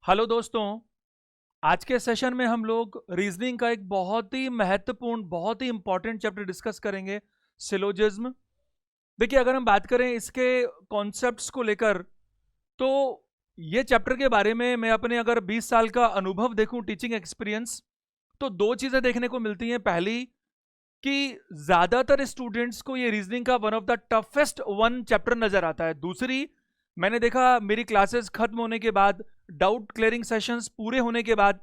Hello दोस्तों। आज के सेशन में हम लोग रीजनिंग का एक बहुत ही महत्वपूर्ण बहुत ही इंपॉर्टेंट चैप्टर डिस्कस करेंगे, सिलोजिज्म। देखिए, अगर हम बात करें इसके कॉन्सेप्ट्स को लेकर, तो ये चैप्टर के बारे में मैं अपने अगर 20 साल का अनुभव देखूं, टीचिंग एक्सपीरियंस, तो दो चीज़ें देखने को मिलती हैं। पहली कि ज़्यादातर स्टूडेंट्स को ये रीजनिंग का one of the toughest one chapter नज़र आता है। दूसरी, मैंने देखा मेरी क्लासेस खत्म होने के बाद, डाउट क्लियरिंग सेशंस पूरे होने के बाद,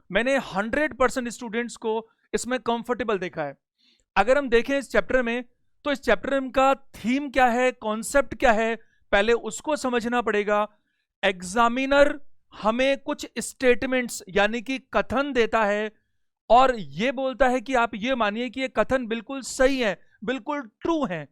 मैंने 100% स्टूडेंट्स को इसमें कंफर्टेबल देखा है। अगर हम देखें इस चैप्टर में, तो इस चैप्टर का थीम क्या है, कॉन्सेप्ट क्या है, पहले उसको समझना पड़ेगा। एग्जामिनर हमें कुछ स्टेटमेंट्स यानी कि कथन देता है और ये बोलता है कि आप ये मानिए कि ये कथन बिल्कुल सही है, बिल्कुल ट्रू है,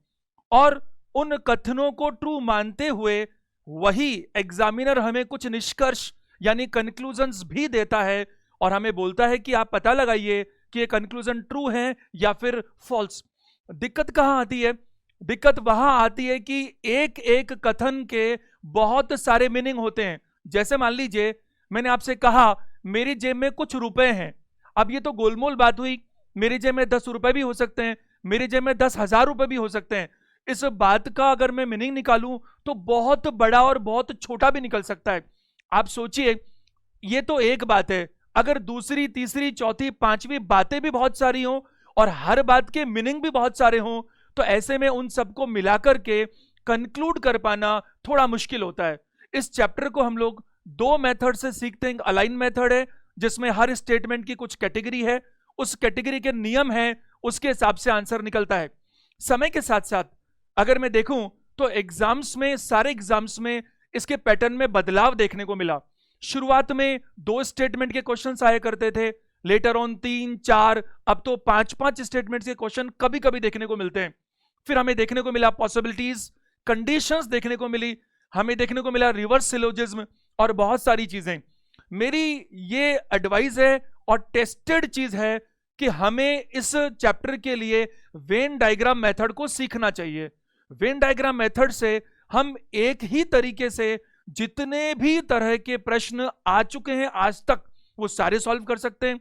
और उन कथनों को ट्रू मानते हुए वही एग्जामिनर हमें कुछ निष्कर्ष यानी कंक्लूजन्स भी देता है और हमें बोलता है कि आप पता लगाइए कि ये कंक्लूजन ट्रू है या फिर फॉल्स। दिक्कत कहां आती है? दिक्कत वहां आती है कि एक एक कथन के बहुत सारे मीनिंग होते हैं। जैसे मान लीजिए मैंने आपसे कहा मेरी जेब में कुछ रुपए हैं। अब ये तो गोलमोल बात हुई, मेरी जेब में 10 रुपए भी हो सकते हैं, मेरी जेब में 10,000 रुपए भी हो सकते हैं। इस बात का अगर मैं मीनिंग निकालूं तो बहुत बड़ा और बहुत छोटा भी निकल सकता है। आप सोचिए, ये तो एक बात है, अगर दूसरी तीसरी चौथी पांचवी बातें भी बहुत सारी हों और हर बात के मीनिंग भी बहुत सारे हों, तो ऐसे में उन सबको मिलाकर के कंक्लूड कर पाना थोड़ा मुश्किल होता है। इस चैप्टर को हम लोग दो मेथड से सीखते हैं। अलाइन मेथड है जिसमें हर स्टेटमेंट की कुछ कैटेगरी है, उस कैटेगरी के नियम है, उसके हिसाब से आंसर निकलता है। समय के साथ साथ अगर मैं देखूं तो एग्जाम्स में, सारे एग्जाम्स में इसके पैटर्न में बदलाव देखने को मिला। शुरुआत में 2 स्टेटमेंट के क्वेश्चन आया करते थे, लेटर ऑन 3 4, अब तो 5 स्टेटमेंट के क्वेश्चन कभी कभी देखने को मिलते हैं। फिर हमें देखने को मिला पॉसिबिलिटीज, कंडीशंस देखने को मिली, हमें देखने को मिला रिवर्स सिलोजिज्म और बहुत सारी चीजें। मेरी ये एडवाइस है और टेस्टेड चीज है कि हमें इस चैप्टर के लिए वेन डायग्राम मेथड को सीखना चाहिए। वेन डायग्राम मेथड से हम एक ही तरीके से जितने भी तरह के प्रश्न आ चुके हैं आज तक वो सारे सॉल्व कर सकते हैं,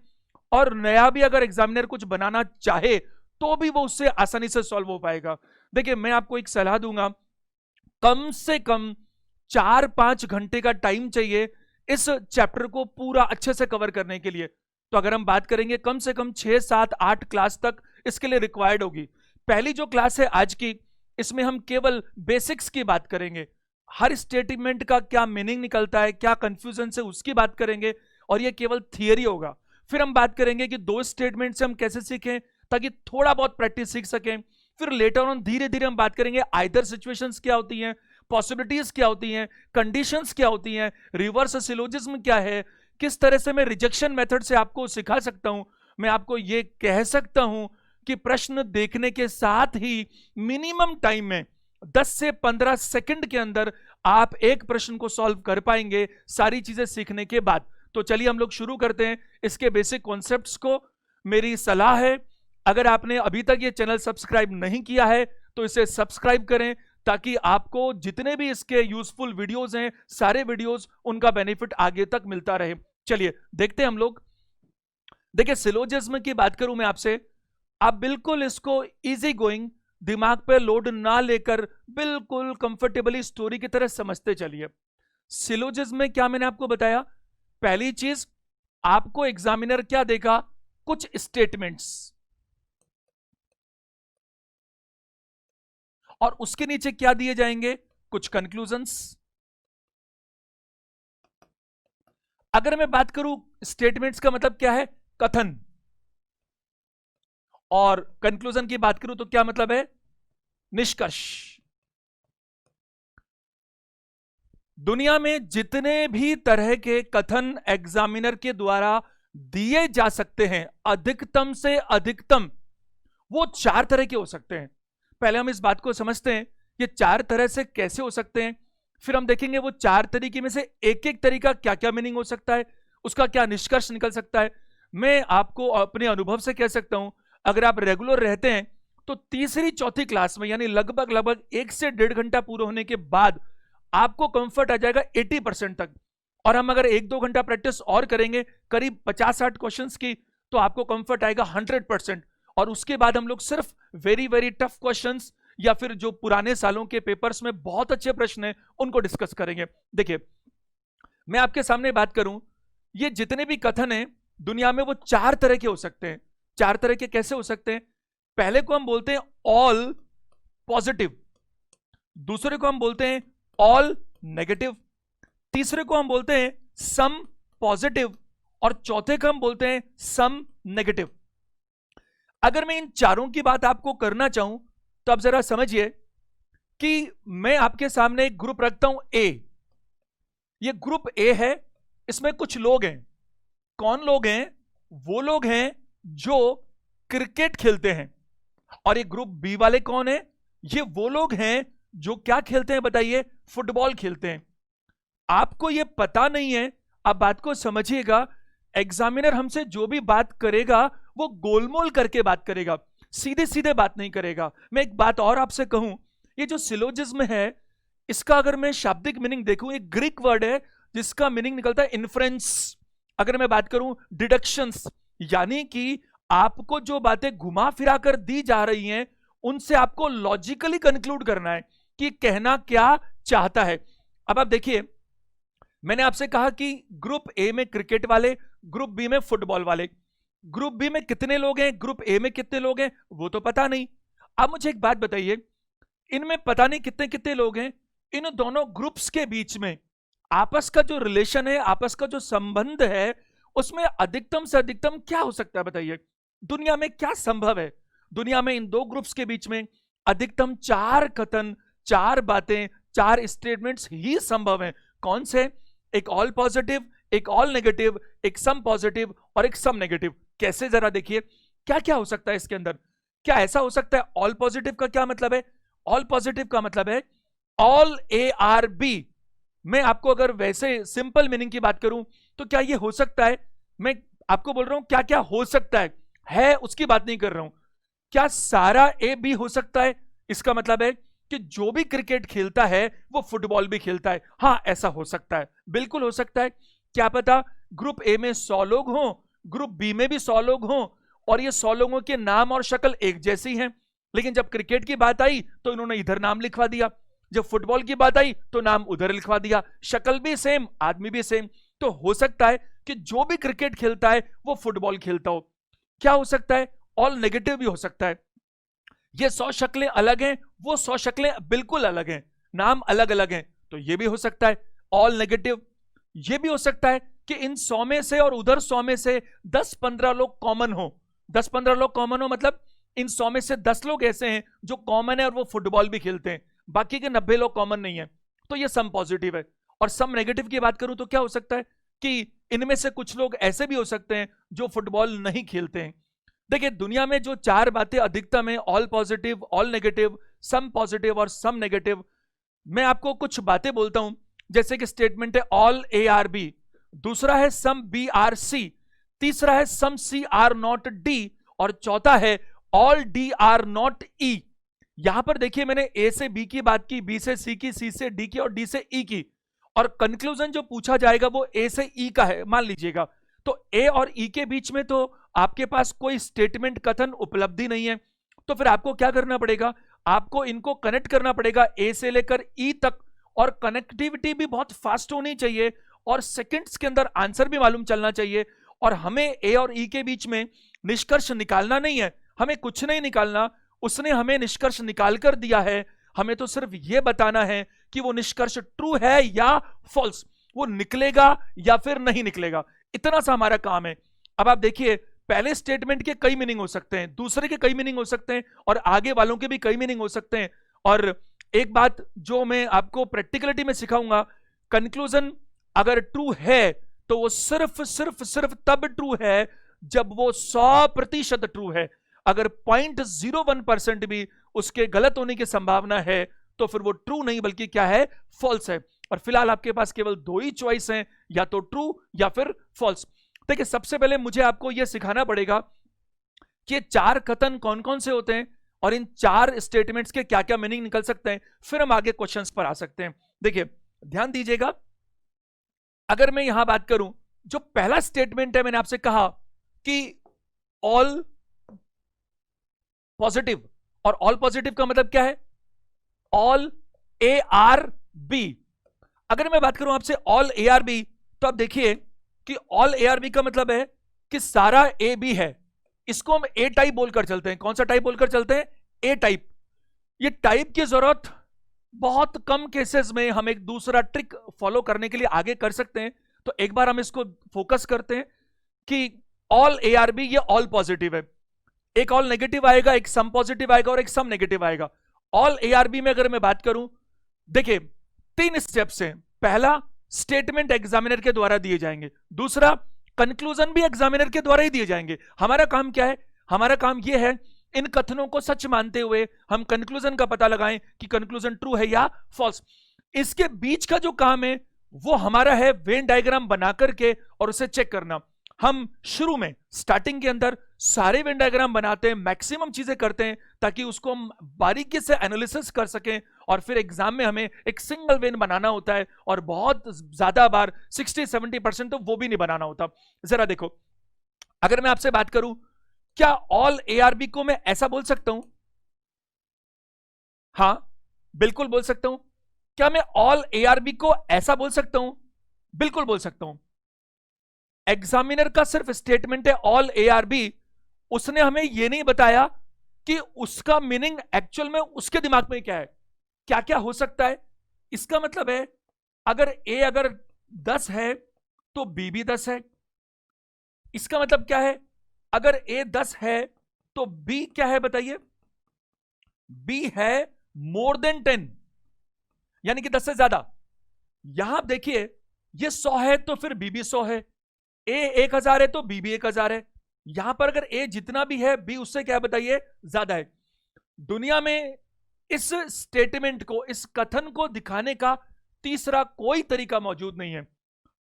और नया भी अगर एग्जामिनर कुछ बनाना चाहे तो भी वो उससे आसानी से सॉल्व हो पाएगा। देखिए, मैं आपको एक सलाह दूंगा, कम से कम 4-5 घंटे का टाइम चाहिए इस चैप्टर को पूरा अच्छे से कवर करने के लिए। तो अगर हम बात करेंगे, कम से कम 6-7-8 क्लास तक इसके लिए रिक्वायर्ड होगी। पहली जो क्लास है आज की, इसमें हम केवल बेसिक्स की बात करेंगे, हर स्टेटमेंट का क्या मीनिंग निकलता है, क्या कंफ्यूजन से उसकी बात करेंगे, और ये केवल थियरी होगा। फिर हम बात करेंगे कि 2 स्टेटमेंट से हम कैसे सीखें ताकि थोड़ा बहुत प्रैक्टिस सीख सकें। फिर लेटर ऑन धीरे धीरे हम बात करेंगे आइदर सिचुएशंस क्या होती हैं, पॉसिबिलिटीज क्या होती हैं, कंडीशंस क्या होती हैं, रिवर्स सिलोजिज्म क्या है, किस तरह से मैं रिजेक्शन मेथड से आपको सिखा सकता हूं। मैं आपको ये कह सकता हूं कि प्रश्न देखने के साथ ही मिनिमम टाइम में 10 से 15 सेकंड के अंदर आप एक प्रश्न को सॉल्व कर पाएंगे सारी चीजें सीखने के बाद। तो चलिए हम लोग शुरू करते हैं इसके बेसिक कॉन्सेप्ट्स को। मेरी सलाह है, अगर आपने अभी तक ये चैनल सब्सक्राइब नहीं किया है तो इसे सब्सक्राइब करें ताकि आपको जितने भी इसके यूजफुल वीडियोस हैं, सारे वीडियोस, उनका बेनिफिट आगे तक मिलता रहे। चलिए देखते हैं हम लोग। देखिए, सिलोजिज्म की बात करूं मैं आपसे, आप बिल्कुल इसको इजी गोइंग, दिमाग पे लोड ना लेकर बिल्कुल कंफर्टेबली स्टोरी की तरह समझते चलिए। सिलोजिज्म में क्या मैंने आपको बताया? पहली चीज, आपको एग्जामिनर क्या देगा? कुछ स्टेटमेंट्स, और उसके नीचे क्या दिए जाएंगे? कुछ कंक्लूजन्स। अगर मैं बात करूं स्टेटमेंट्स का मतलब क्या है? कथन। और कंक्लूजन की बात करूं तो क्या मतलब है? निष्कर्ष। दुनिया में जितने भी तरह के कथन एग्जामिनर के द्वारा दिए जा सकते हैं, अधिकतम से अधिकतम वो 4 तरह के हो सकते हैं। पहले हम इस बात को समझते हैं ये 4 तरह से कैसे हो सकते हैं, फिर हम देखेंगे वो 4 तरीके में से एक एक तरीका क्या क्या मीनिंग हो सकता है, उसका क्या निष्कर्ष निकल सकता है। मैं आपको अपने अनुभव से कह सकता हूं, अगर आप रेगुलर रहते हैं तो तीसरी चौथी क्लास में, यानी लगभग लगभग 1 से 1.5 घंटा पूरा होने के बाद आपको कंफर्ट आ जाएगा 80% तक। और हम अगर 1-2 घंटा प्रैक्टिस और करेंगे करीब 50-60 क्वेश्चंस की, तो आपको कंफर्ट आएगा 100%। और उसके बाद हम लोग सिर्फ वेरी वेरी टफ क्वेश्चंस या फिर जो पुराने सालों के पेपर्स में बहुत अच्छे प्रश्न हैं उनको डिस्कस करेंगे। देखिए, मैं आपके सामने बात करूं, ये जितने भी कथन हैं दुनिया में वो 4 तरह के हो सकते हैं। 4 तरह के कैसे हो सकते हैं? पहले को हम बोलते हैं ऑल पॉजिटिव, दूसरे को हम बोलते हैं ऑल नेगेटिव, तीसरे को हम बोलते हैं सम पॉजिटिव, और चौथे को हम बोलते हैं सम नेगेटिव। अगर मैं इन चारों की बात आपको करना चाहूं तो आप जरा समझिए कि मैं आपके सामने एक ग्रुप रखता हूं ए। ये ग्रुप ए है, इसमें कुछ लोग हैं। कौन लोग हैं? वो लोग हैं जो क्रिकेट खेलते हैं। और ये ग्रुप बी वाले कौन है? ये वो लोग हैं जो क्या खेलते हैं बताइए? फुटबॉल खेलते हैं। आपको ये पता नहीं है, आप बात को समझिएगा। एग्जामिनर हमसे जो भी बात करेगा वो गोलमोल करके बात करेगा, सीधे सीधे बात नहीं करेगा। मैं एक बात और आपसे कहूं, ये जो सिलोजिज्म है इसका अगर मैं शाब्दिक मीनिंग देखूं, एक ग्रीक वर्ड है जिसका मीनिंग निकलता है इन्फ्रेंस। अगर मैं बात करूं डिडक्शंस, यानी कि आपको जो बातें घुमा फिरा कर दी जा रही हैं उनसे आपको लॉजिकली कंक्लूड करना है कि कहना क्या चाहता है। अब आप देखिए, मैंने आपसे कहा कि ग्रुप ए में क्रिकेट वाले, ग्रुप बी में फुटबॉल वाले। ग्रुप बी में कितने लोग हैं, ग्रुप ए में कितने लोग हैं, वो तो पता नहीं। अब मुझे एक बात बताइए, इनमें पता नहीं कितने कितने लोग हैं, इन दोनों ग्रुप्स के बीच में आपस का जो रिलेशन है, आपस का जो संबंध है, उसमें अधिकतम से अधिकतम क्या हो सकता है बताइए? दुनिया में क्या संभव है? दुनिया में इन दो ग्रुप्स के बीच में अधिकतम 4 कथन, 4 बातें, 4 स्टेटमेंट्स ही संभव हैं। कौन से? एक ऑल पॉजिटिव, एक ऑल नेगेटिव, एक सम पॉजिटिव और एक सम नेगेटिव। कैसे? जरा देखिए क्या क्या हो सकता है इसके अंदर। क्या ऐसा हो सकता है? ऑल पॉजिटिव का क्या मतलब है? ऑल पॉजिटिव का मतलब है ऑल ए आर बी। मैं आपको अगर वैसे सिंपल मीनिंग की बात करूं तो क्या ये हो सकता है? मैं आपको बोल रहा हूं क्या क्या हो सकता है उसकी बात नहीं कर रहा हूं। क्या सारा ए बी हो सकता है? इसका मतलब है कि जो भी क्रिकेट खेलता है वो फुटबॉल भी खेलता है। हां, ऐसा हो सकता है, बिल्कुल हो सकता है। क्या पता ग्रुप ए में 100 लोग हों, ग्रुप बी में भी 100 लोग हों, और ये 100 लोगों के नाम और शक्ल एक जैसी हैं, लेकिन जब क्रिकेट की बात आई तो इन्होंने इधर नाम लिखवा दिया, जब फुटबॉल की बात आई तो नाम उधर लिखवा दिया, शक्ल भी सेम, आदमी भी सेम। तो हो सकता है कि जो भी क्रिकेट खेलता है वो फुटबॉल खेलता हो। क्या हो सकता है? ऑल नेगेटिव भी हो सकता है। ये 100 शक्लें अलग हैं, वो 100 शक्लें बिल्कुल अलग हैं, नाम अलग अलग हैं, तो ये भी हो सकता है ऑल नेगेटिव। ये भी हो सकता है कि इन 100 में से और उधर 100 में से 10-15 लोग कॉमन हो। 10-15 लोग कॉमन हो मतलब इन 100 में से 10 लोग ऐसे हैं जो कॉमन है और वो फुटबॉल भी खेलते हैं, बाकी के 90 लोग कॉमन नहीं है, तो ये सम पॉजिटिव है। और सम नेगेटिव की बात करूं तो क्या हो सकता है कि इनमें से कुछ लोग ऐसे भी हो सकते हैं जो फुटबॉल नहीं खेलते हैं। देखिए, दुनिया में जो 4 बातें अधिकतम है, all positive, all negative, some positive और सम नेगेटिव, मैं आपको कुछ बातें बोलता हूं। जैसे कि स्टेटमेंट है ऑल ए आर बी, दूसरा है सम बी आर सी, तीसरा है सम सी आर नॉट डी, और चौथा है ऑल डी आर नॉट ई। यहां पर देखिए, मैंने ए से बी की बात की, बी से सी की, सी से डी की और डी से ई की, और कंक्लूजन जो पूछा जाएगा वो ए से ई का है, मान लीजिएगा। तो ए और ई के बीच में तो आपके पास कोई स्टेटमेंट, कथन उपलब्धि नहीं है, तो फिर आपको क्या करना पड़ेगा? आपको इनको कनेक्ट करना पड़ेगा ए से लेकर ई तक, और कनेक्टिविटी भी बहुत फास्ट होनी चाहिए, और सेकंड्स के अंदर आंसर भी मालूम चलना चाहिए। और हमें ए और ई के बीच में निष्कर्ष निकालना नहीं है, हमें कुछ नहीं निकालना, उसने हमें निष्कर्ष निकाल कर दिया है। हमें तो सिर्फ यह बताना है कि वो निष्कर्ष ट्रू है या फॉल्स, वो निकलेगा या फिर नहीं निकलेगा, इतना सा हमारा काम है। अब आप देखिए, पहले स्टेटमेंट के कई मीनिंग हो सकते हैं, दूसरे के कई मीनिंग हो सकते हैं, और आगे वालों के भी कई मीनिंग हो सकते हैं। और एक बात जो मैं आपको प्रैक्टिकलिटी में सिखाऊंगा, कंक्लूजन अगर ट्रू है तो वो सिर्फ सिर्फ सिर्फ तब ट्रू है जब वो 100% ट्रू है। अगर 0.01% भी उसके गलत होने की संभावना है तो फिर वो ट्रू नहीं बल्कि क्या है? फॉल्स है। और फिलहाल आपके पास केवल 2 ही चॉइस हैं, या तो ट्रू या फिर फॉल्स। देखिए, सबसे पहले मुझे आपको यह सिखाना पड़ेगा कि ये 4 कथन कौन कौन से होते हैं और इन 4 स्टेटमेंट्स के क्या क्या मीनिंग निकल सकते हैं, फिर हम आगे क्वेश्चंस पर आ सकते हैं। देखिए, ध्यान दीजिएगा, अगर मैं यहां बात करूं, जो पहला स्टेटमेंट है, मैंने आपसे कहा कि ऑल पॉजिटिव, और ऑल पॉजिटिव का मतलब क्या है? All A are B. अगर मैं बात करूं आपसे ऑल ए आर बी, तो आप देखिए कि ऑल ए आर बी का मतलब है कि सारा ए बी है। इसको हम ए टाइप बोलकर चलते हैं। कौन सा टाइप बोलकर चलते हैं? ए टाइप। ये टाइप की जरूरत बहुत कम केसेस में हम एक दूसरा ट्रिक फॉलो करने के लिए आगे कर सकते हैं। तो एक बार हम इसको फोकस करते हैं कि ऑल ए आर बी, ये ऑल पॉजिटिव है। एक ऑल नेगेटिव आएगा, एक सम पॉजिटिव आएगा और एक सम नेगेटिव आएगा। ऑल ए आर बी में अगर मैं बात करूं, देखिए 3 स्टेप्स हैं। पहला, स्टेटमेंट एग्जामिनर के द्वारा दिए जाएंगे। दूसरा, कंक्लूजन भी एग्जामिनर के द्वारा ही दिए जाएंगे। हमारा काम क्या है? हमारा काम यह है इन कथनों को सच मानते हुए हम कंक्लूजन का पता लगाएं कि कंक्लूजन ट्रू है या फॉल्स। इसके बीच का जो काम है वो हमारा है वेन डायग्राम बना करके और उसे चेक करना। हम शुरू में स्टार्टिंग के अंदर सारे वेन डायग्राम बनाते हैं, मैक्सिमम चीजें करते हैं ताकि उसको हम बारीकी से एनालिसिस कर सकें, और फिर एग्जाम में हमें एक सिंगल वेन बनाना होता है, और बहुत ज्यादा बार 60-70% तो वो भी नहीं बनाना होता। जरा देखो, अगर मैं आपसे बात करूं, क्या ऑल एआरबी को मैं ऐसा बोल सकता हूं? हां, बिल्कुल बोल सकता हूं। क्या मैं ऑल एआरबी को ऐसा बोल सकता हूं? बिल्कुल बोल सकता हूं। एग्जामिनर का सिर्फ स्टेटमेंट है ऑल एआरबी, उसने हमें यह नहीं बताया कि उसका मीनिंग एक्चुअल में उसके दिमाग में क्या है, क्या क्या हो सकता है। इसका मतलब है अगर ए 10 है तो बी भी 10 है। इसका मतलब क्या है? अगर ए 10 है तो बी क्या है बताइए? बी है मोर देन 10, यानी कि 10 से ज्यादा। यहां देखिए ये 100 है तो फिर बी भी 100 है। ए 1000 है तो बी भी 1000 है। यहां पर अगर ए जितना भी है, बी उससे क्या बताइए? ज्यादा है। दुनिया में इस स्टेटमेंट को, इस कथन को दिखाने का तीसरा कोई तरीका मौजूद नहीं है।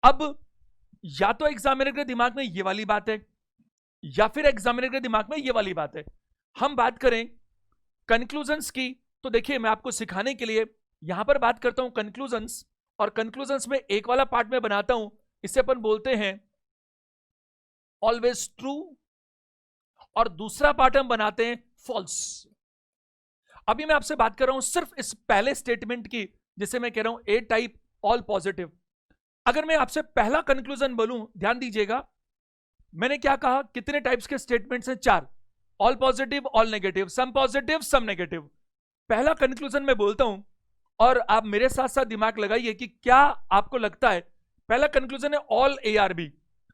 अब या तो एग्जामिनर के दिमाग में ये वाली बात है, या फिर एग्जामिनर के दिमाग में ये वाली बात है। हम बात करें कंक्लूजन्स की, तो देखिए मैं आपको सिखाने के लिए यहां पर बात करता हूं कंक्लूजन्स, और कंक्लूजन्स में एक वाला पार्ट में बनाता हूं, इसे अपन बोलते हैं ऑलवेज ट्रू, और दूसरा पार्ट हम बनाते हैं फॉल्स। अभी मैं आपसे बात कर रहा हूं सिर्फ इस पहले स्टेटमेंट की, जिसे मैं कह रहा हूं ए टाइप ऑल पॉजिटिव। अगर मैं आपसे पहला कंक्लूजन बोलूं, ध्यान दीजिएगा, मैंने क्या कहा? कितने टाइप्स के स्टेटमेंट्स हैं? 4। All positive, all negative, some positive, some negative. पहला कंक्लूजन मैं बोलता हूं, और आप मेरे साथ साथ दिमाग लगाइए कि क्या आपको लगता है। पहला कंक्लूजन है ऑल ए आर बी,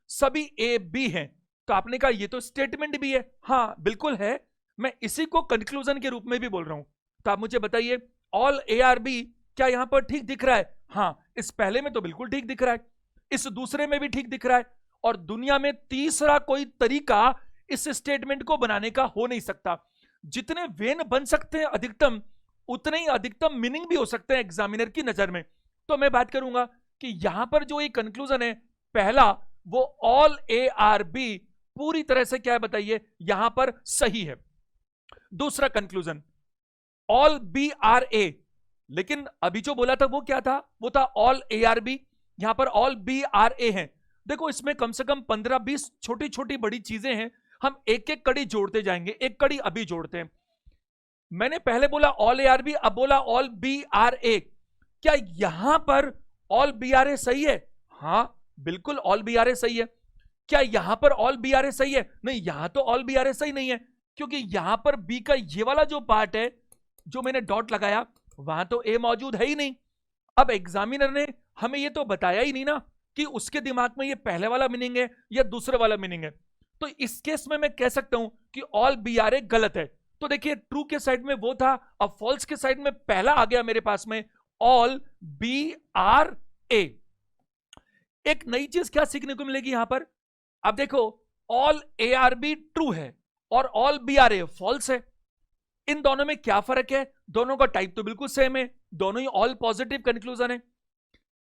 सभी ए बी हैं। तो आपने कहा ये तो स्टेटमेंट भी है। हां बिल्कुल है, मैं इसी को कंक्लूजन के रूप में भी बोल रहा हूं। तो आप मुझे बताइए ऑल ए आर बी क्या यहां पर ठीक दिख रहा है? हां, इस पहले में तो बिल्कुल ठीक दिख रहा है, इस दूसरे में भी ठीक दिख रहा है, और दुनिया में तीसरा कोई तरीका इस स्टेटमेंट को बनाने का हो नहीं सकता। जितने वेन बन सकते हैं अधिकतम, उतने ही अधिकतम मीनिंग भी हो सकते हैं एग्जामिनर की नजर में। तो मैं बात करूंगा कि यहां पर जो ये कंक्लूजन है पहला, वो ऑल ए आर बी पूरी तरह से क्या है बताइए? यहां पर सही है। दूसरा कंक्लूजन ऑल बी आर ए, लेकिन अभी जो बोला था वो क्या था? वो था ऑल ए आर बी। यहां पर ऑल बी आर ए है। देखो इसमें कम से कम 15-20 छोटी छोटी बड़ी चीजें हैं, हम एक एक कड़ी जोड़ते जाएंगे। एक कड़ी अभी जोड़ते हैं। मैंने पहले बोला ऑल ए आर बी, अब बोला ऑल बी आर ए। क्या यहां पर ऑल बी आर ए सही है? हां बिल्कुल ऑल बी आर ए सही है। क्या यहां पर ऑल बी आर ए सही है? नहीं, यहां तो ऑल बी आर ए सही नहीं है, क्योंकि यहां पर बी का ये वाला जो पार्ट है, जो मैंने डॉट लगाया, वहां तो ए मौजूद है ही नहीं। अब एग्जामिनर ने हमें ये तो बताया ही नहीं ना कि उसके दिमाग में ये पहले वाला मीनिंग है या दूसरे वाला मीनिंग है। तो इस केस में मैं कह सकता हूं कि ऑल बी आर ए गलत है। तो देखिए ट्रू के साइड में वो था, अब फॉल्स के साइड में पहला आ गया मेरे पास में ऑल बी आर ए। एक नई चीज क्या सीखने को मिलेगी यहां पर? अब देखो all A are B true है और all B are A false है। इन दोनों में क्या फर्क है? दोनों का टाइप तो बिल्कुल सेम है, दोनों ही ऑल पॉजिटिव कंक्लूजन है।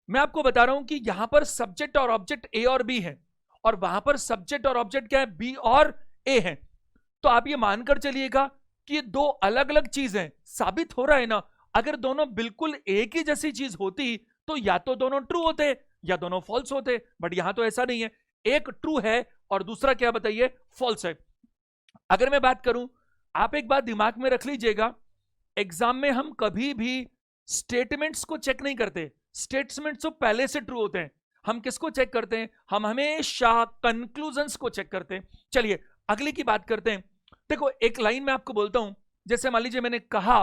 मैं आपको बता रहा हूं कि यहां पर सब्जेक्ट और ऑब्जेक्ट ए और बी है, और वहां पर सब्जेक्ट और ऑब्जेक्ट क्या है? बी और ए है। तो आप ये मानकर चलिएगा कि ये दो अलग अलग चीजें। साबित हो रहा है ना, अगर दोनों बिल्कुल एक ही जैसी चीज होती तो या तो दोनों ट्रू होते या दोनों फॉल्स होते, बट यहां तो ऐसा नहीं है, एक ट्रू है और दूसरा क्या बताइए, फॉल्स है। अगर मैं बात करूं, आप एक बात दिमाग में रख लीजिएगा, एग्जाम में हम कभी भी स्टेटमेंट्स को चेक नहीं करते, स्टेटमेंट्स तो पहले से ट्रू होते हैं। हम किसको चेक करते हैं, हम हमेशा कंक्लूजन्स को चेक करते हैं। चलिए अगली की बात करते हैं। देखो एक लाइन में आपको बोलता हूं, जैसे मान लीजिए मैंने कहा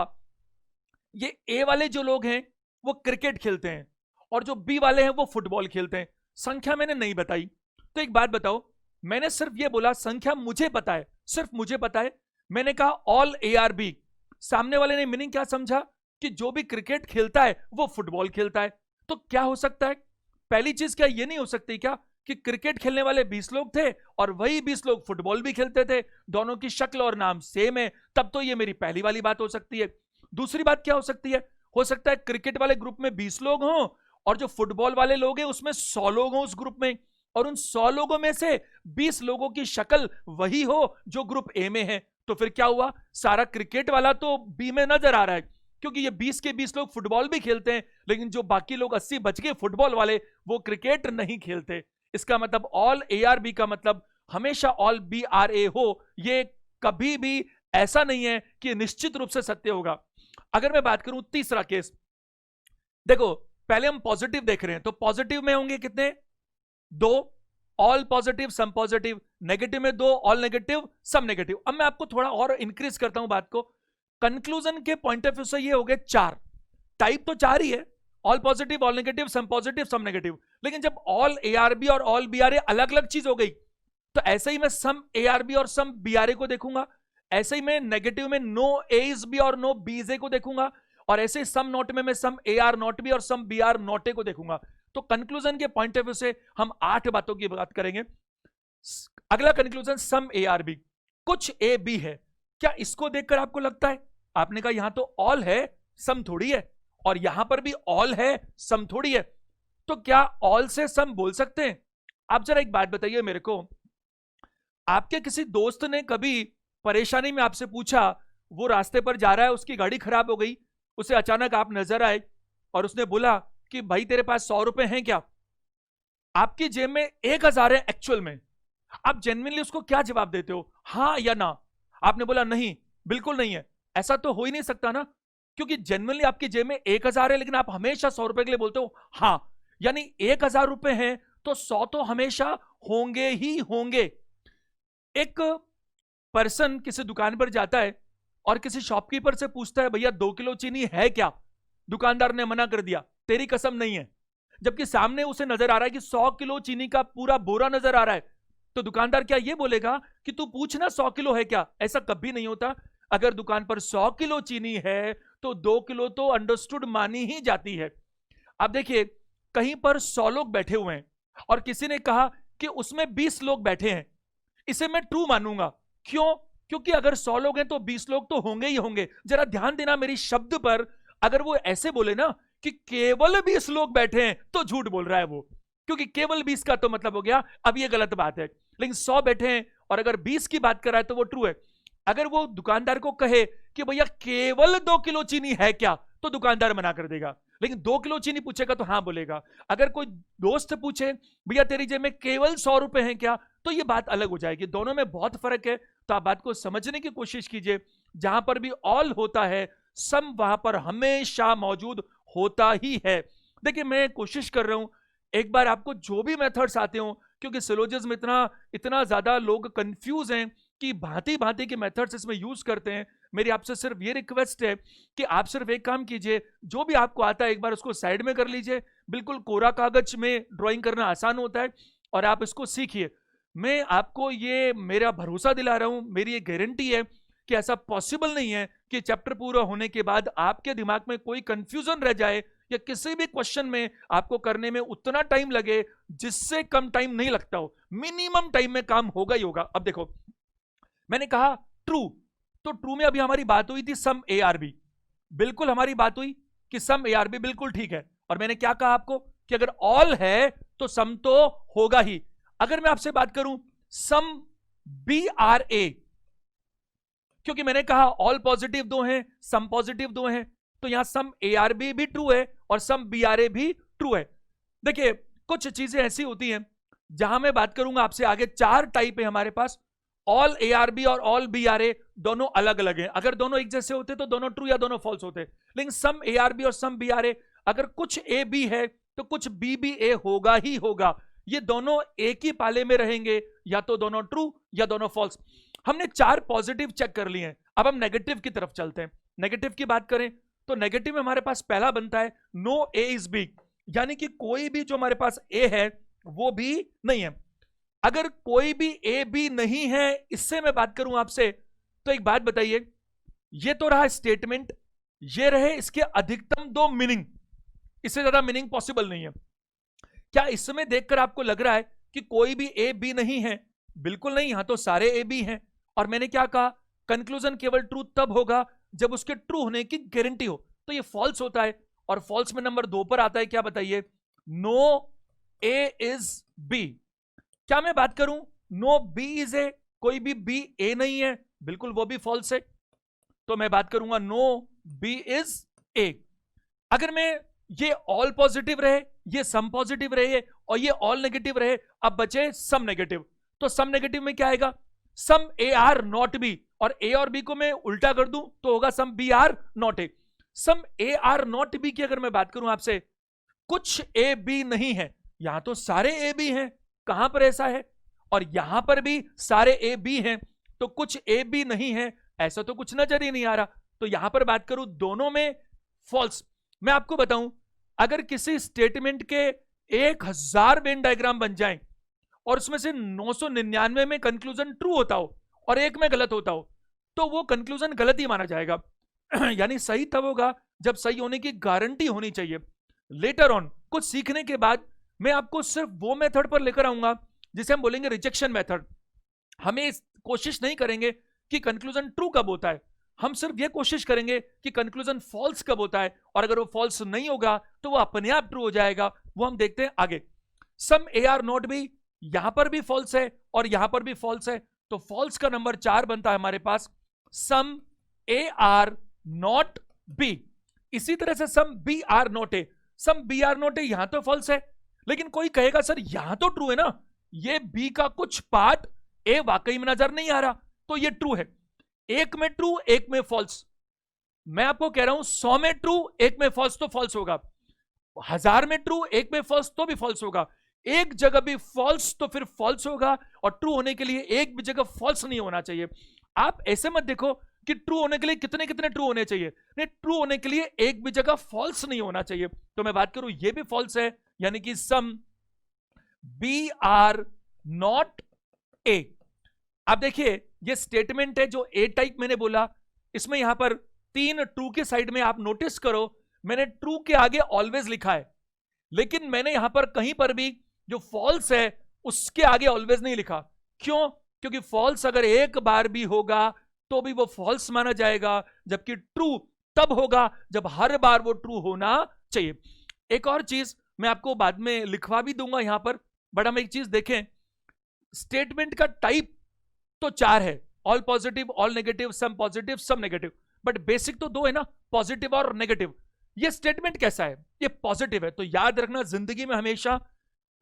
ये ए वाले जो लोग हैं वो क्रिकेट खेलते हैं और जो बी वाले हैं वो फुटबॉल खेलते हैं, संख्या मैंने नहीं बताई। तो एक बात बताओ, मैंने सिर्फ ये बोला संख्या मुझे पता है, सिर्फ मुझे पता है, मैंने कहा ऑल ए आर बी, सामने वाले ने मीनिंग क्या समझा कि जो भी क्रिकेट खेलता है वो फुटबॉल खेलता है। तो क्या हो सकता है, पहली चीज क्या ये नहीं हो सकती क्या कि क्रिकेट खेलने वाले 20 लोग थे और वही 20 लोग फुटबॉल भी खेलते थे, दोनों की शक्ल और नाम सेम है, तब तो ये मेरी पहली वाली बात हो सकती है। दूसरी बात क्या हो सकती है, हो सकता है क्रिकेट वाले ग्रुप में 20 लोग हों और जो फुटबॉल वाले लोग हैं उसमें 100 लोग हों उस ग्रुप में, और उन 100 लोगों में से 20 लोगों की शक्ल वही हो जो ग्रुप ए में है। तो फिर क्या हुआ, सारा क्रिकेट वाला तो बी में नजर आ रहा है, क्योंकि ये 20 के 20 लोग फुटबॉल भी खेलते हैं, लेकिन जो बाकी लोग 80 बच गए फुटबॉल वाले वो क्रिकेट नहीं खेलते। इसका मतलब ऑल ए आर बी का मतलब हमेशा ऑल बी आर ए हो, ये कभी भी ऐसा नहीं है कि निश्चित रूप से सत्य होगा। अगर मैं बात करूं तीसरा केस, देखो पहले हम पॉजिटिव देख रहे हैं, तो पॉजिटिव में होंगे कितने, 2, all positive some positive, negative में 2, ऑल नेगेटिव सम नेगेटिव। अब मैं आपको थोड़ा और इंक्रीज करता हूं बात को, कंक्लूजन के पॉइंट ऑफ व्यू से ये हो गए 4 टाइप, तो 4 ही है, all positive, all negative, some positive, some negative. लेकिन जब ऑल ए आर बी और ऑल बी आर ए अलग अलग चीज हो गई, तो ऐसे ही मैं सम ए आर बी और सम बी आर ए को देखूंगा, ऐसे ही मैं नेगेटिव में नो ए इज बी और नो बी इज ए को देखूंगा, और ऐसे ही सम नॉट में मैं some A are not B और some B are not A को देखूंगा। तो कंक्लूजन के पॉइंट ऑफ व्यू से हम 8 बातों की बात करेंगे। अगला conclusion some A are B, कुछ ए बी है, क्या इसको देखकर आपको लगता है, आपने कहा यहां तो ऑल है सम थोड़ी है, और यहां पर भी ऑल है सम थोड़ी है, तो क्या ऑल से सम बोल सकते हैं? आप जरा एक बात बताइए मेरे को, आपके किसी दोस्त ने कभी परेशानी में आपसे पूछा, वो रास्ते पर जा रहा है, उसकी गाड़ी खराब हो गई, उसे अचानक आप नजर आए और उसने बोला कि भाई तेरे पास 100 रुपए हैं क्या? आपकी जेब में 1000 है एक्चुअल में, आप जेन्युइनली उसको क्या जवाब देते हो, हाँ या ना? आपने बोला नहीं, बिल्कुल नहीं है, ऐसा तो हो ही नहीं सकता ना, क्योंकि जेन्युइनली आपकी जेब में 1000 है, लेकिन आप हमेशा 100 रुपए के लिए बोलते हो हाँ, यानी 1000 रुपए हैं तो 100 तो हमेशा होंगे ही होंगे। एक पर्सन किसी दुकान पर जाता है और किसी शॉपकीपर से पूछता है भैया 2 किलो चीनी है क्या? दुकानदार ने मना कर दिया, तेरी कसम नहीं है, जबकि सामने उसे नजर आ रहा है कि 100 किलो चीनी का पूरा बोरा नजर आ रहा है। तो दुकानदार क्या ये बोलेगा कि तू पूछना 100 किलो है क्या? ऐसा कभी नहीं होता। अगर दुकान पर 100 किलो चीनी है तो 2 किलो तो अंडरस्टूड मानी ही जाती है। अब देखिए कहीं पर 100 लोग बैठे हुए हैं और किसी ने कहा कि उसमें 20 लोग बैठे हैं, इसे मैं ट्रू मानूंगा। क्यों? क्योंकि अगर 100 लोग हैं तो 20 लोग तो होंगे ही होंगे। जरा ध्यान देना मेरी शब्द पर, अगर वो ऐसे बोले ना कि केवल 20 लोग बैठे हैं तो झूठ बोल रहा है वो, क्योंकि केवल 20 का तो मतलब हो गया अब ये गलत बात है। लेकिन 100 बैठे हैं और अगर 20 की बात कर रहा है तो वो ट्रू है। अगर वो दुकानदार को कहे कि भैया केवल 2 किलो चीनी है क्या, तो दुकानदार मना कर देगा, लेकिन 2 किलो चीनी पूछेगा तो हाँ बोलेगा। अगर कोई दोस्त पूछे भैया तेरी जेब में केवल 100 रुपए हैं क्या, तो ये बात अलग हो जाएगी। दोनों में बहुत फर्क है, तो आप बात को समझने की कोशिश कीजिए। जहां पर भी ऑल होता है सम वहां पर हमेशा मौजूद होता ही है। देखिए मैं कोशिश कर रहा हूं एक बार आपको जो भी मेथड्स आते हो, क्योंकि सिलोजिज्म इतना ज्यादा लोग कंफ्यूज हैं कि भांति भांति के मेथड्स इसमें यूज करते हैं। मेरी आपसे सिर्फ ये रिक्वेस्ट है कि आप सिर्फ एक काम कीजिए, जो भी आपको आता है एक बार उसको साइड में कर लीजिए। बिल्कुल कोरा कागज में ड्राइंग करना आसान होता है और आप इसको सीखिए। मैं आपको ये मेरा भरोसा दिला रहा हूं, मेरी ये गारंटी है कि ऐसा पॉसिबल नहीं है कि चैप्टर पूरा होने के बाद आपके दिमाग में कोई कंफ्यूजन रह जाए या किसी भी क्वेश्चन में आपको करने में उतना टाइम लगे जिससे कम टाइम नहीं लगता हो। मिनिमम टाइम में काम होगा ही होगा। अब देखो मैंने कहा ट्रू, तो ट्रू में अभी हमारी बात हुई थी सम ए आर बी, बिल्कुल हमारी बात हुई कि सम ए आर बी बिल्कुल ठीक है। और मैंने क्या कहा आपको कि अगर ऑल है तो सम तो होगा ही। अगर मैं आपसे बात करूं सम बी आर ए, क्योंकि मैंने कहा ऑल पॉजिटिव 2 हैं सम पॉजिटिव 2 हैं, तो यहां सम ए आर बी भी ट्रू है और सम बी आर ए भी ट्रू है। देखिए कुछ चीजें ऐसी होती हैं जहां मैं बात करूंगा आपसे आगे। 4 टाइप है हमारे पास, ऑल ARB और ऑल BRA दोनों अलग अलग हैं। अगर दोनों एक जैसे होते तो दोनों ट्रू या दोनों फॉल्स होते, लेकिन सम ARB और सम BRA, अगर कुछ A B है तो कुछ B भी A होगा ही होगा। ये दोनों एक ही पाले में रहेंगे, या तो दोनों ट्रू या दोनों फॉल्स। हमने 4 पॉजिटिव चेक कर लिए हैं, अब हम नेगेटिव की तरफ चलते हैं। नेगेटिव की बात करें तो नेगेटिव में हमारे पास पहला बनता है नो A इज B, यानी कि कोई भी जो हमारे पास A है वो भी नहीं है। अगर कोई भी A B नहीं है, इससे मैं बात करूं आपसे, तो एक बात बताइए, ये तो रहा स्टेटमेंट, ये रहे इसके अधिकतम 2 मीनिंग, इससे ज्यादा मीनिंग पॉसिबल नहीं है। क्या इसमें देखकर आपको लग रहा है कि कोई भी A B नहीं है? बिल्कुल नहीं, यहां तो सारे A B हैं। और मैंने क्या कहा, कंक्लूजन केवल ट्रू तब होगा जब उसके ट्रू होने की गारंटी हो, तो ये फॉल्स होता है। और फॉल्स में नंबर 2 पर आता है, क्या बताइए, नो A इज B। क्या मैं बात करूं नो B इज A, कोई भी B A नहीं है, बिल्कुल वो भी फॉल्स है। तो मैं बात करूंगा नो B इज A। अगर मैं ये ऑल पॉजिटिव रहे, ये सम पॉजिटिव रहे और ये ऑल नेगेटिव रहे, अब बचे सम नेगेटिव, तो सम नेगेटिव में क्या आएगा, सम AR नॉट B, और A और B को मैं उल्टा कर दूं तो होगा some BR not A। Some AR not B की अगर मैं बात करूं आपसे, कुछ A B नहीं है, यहां तो सारे A B हैं, कहां पर ऐसा है, और यहां पर भी सारे A B हैं, तो कुछ A B नहीं है, ऐसा तो कुछ नजर ही नहीं आ रहा। तो यहां पर बात करूं दोनों में फॉल्स। मैं आपको बताऊं, अगर किसी स्टेटमेंट के 1000 वेन डायग्राम बन जाएं और उसमें से 999 में कंक्लूजन ट्रू होता हो और एक में गलत होता हो, तो वो कंक्लूजन गलत ही माना जाएगा। यानी सही तब होगा जब सही होने की गारंटी होनी चाहिए। लेटर ऑन कुछ सीखने के बाद मैं आपको सिर्फ वो मेथड पर लेकर आऊंगा जिसे हम बोलेंगे रिजेक्शन मेथड। हमें कोशिश नहीं करेंगे कि कंक्लूजन ट्रू कब होता है, हम सिर्फ ये कोशिश करेंगे कि कंक्लूजन फॉल्स कब होता है, और अगर वो फॉल्स नहीं होगा तो वो अपने आप ट्रू हो जाएगा। वो हम देखते हैं आगे। सम AR नॉट B, यहां पर भी फॉल्स है और यहां पर भी फॉल्स है, तो फॉल्स का नंबर 4 बनता है हमारे पास सम AR नॉट B। इसी तरह से some BR not A, some BR not A यहां तो फॉल्स है, लेकिन कोई कहेगा सर यहां तो ट्रू है ना, ये B का कुछ पार्ट A वाकई में नजर नहीं आ रहा, तो ये ट्रू है। एक में ट्रू एक में फॉल्स, मैं आपको कह रहा हूं 100 में ट्रू एक में फॉल्स तो फॉल्स होगा, 1000 में ट्रू एक में फॉल्स तो भी फॉल्स होगा, एक जगह भी फॉल्स तो फिर फॉल्स होगा, और ट्रू होने के लिए एक भी जगह फॉल्स नहीं होना चाहिए। आप ऐसे मत देखो कि ट्रू होने के लिए कितने कितने ट्रू होने चाहिए, नहीं, ट्रू होने के लिए एक भी जगह फॉल्स नहीं होना चाहिए। तो मैं बात करूं ये भी फॉल्स है, यानी कि सम BR नॉट A। अब देखिए ये स्टेटमेंट है जो A टाइप मैंने बोला, इसमें यहां पर 3 ट्रू के साइड में आप नोटिस करो, मैंने ट्रू के आगे ऑलवेज लिखा है, लेकिन मैंने यहां पर कहीं पर भी जो फॉल्स है उसके आगे ऑलवेज नहीं लिखा। क्यों? क्योंकि फॉल्स अगर एक बार भी होगा तो भी वो फॉल्स माना जाएगा, जबकि ट्रू तब होगा जब हर बार वो ट्रू होना चाहिए। एक और चीज मैं आपको बाद में लिखवा भी दूंगा यहां पर, बट हम एक चीज देखें, स्टेटमेंट का टाइप तो 4 है, all positive, all negative, some positive, some negative, but basic तो 2 है ना, पॉजिटिव और नेगेटिव। ये स्टेटमेंट कैसा है, ये पॉजिटिव है, तो याद रखना जिंदगी में हमेशा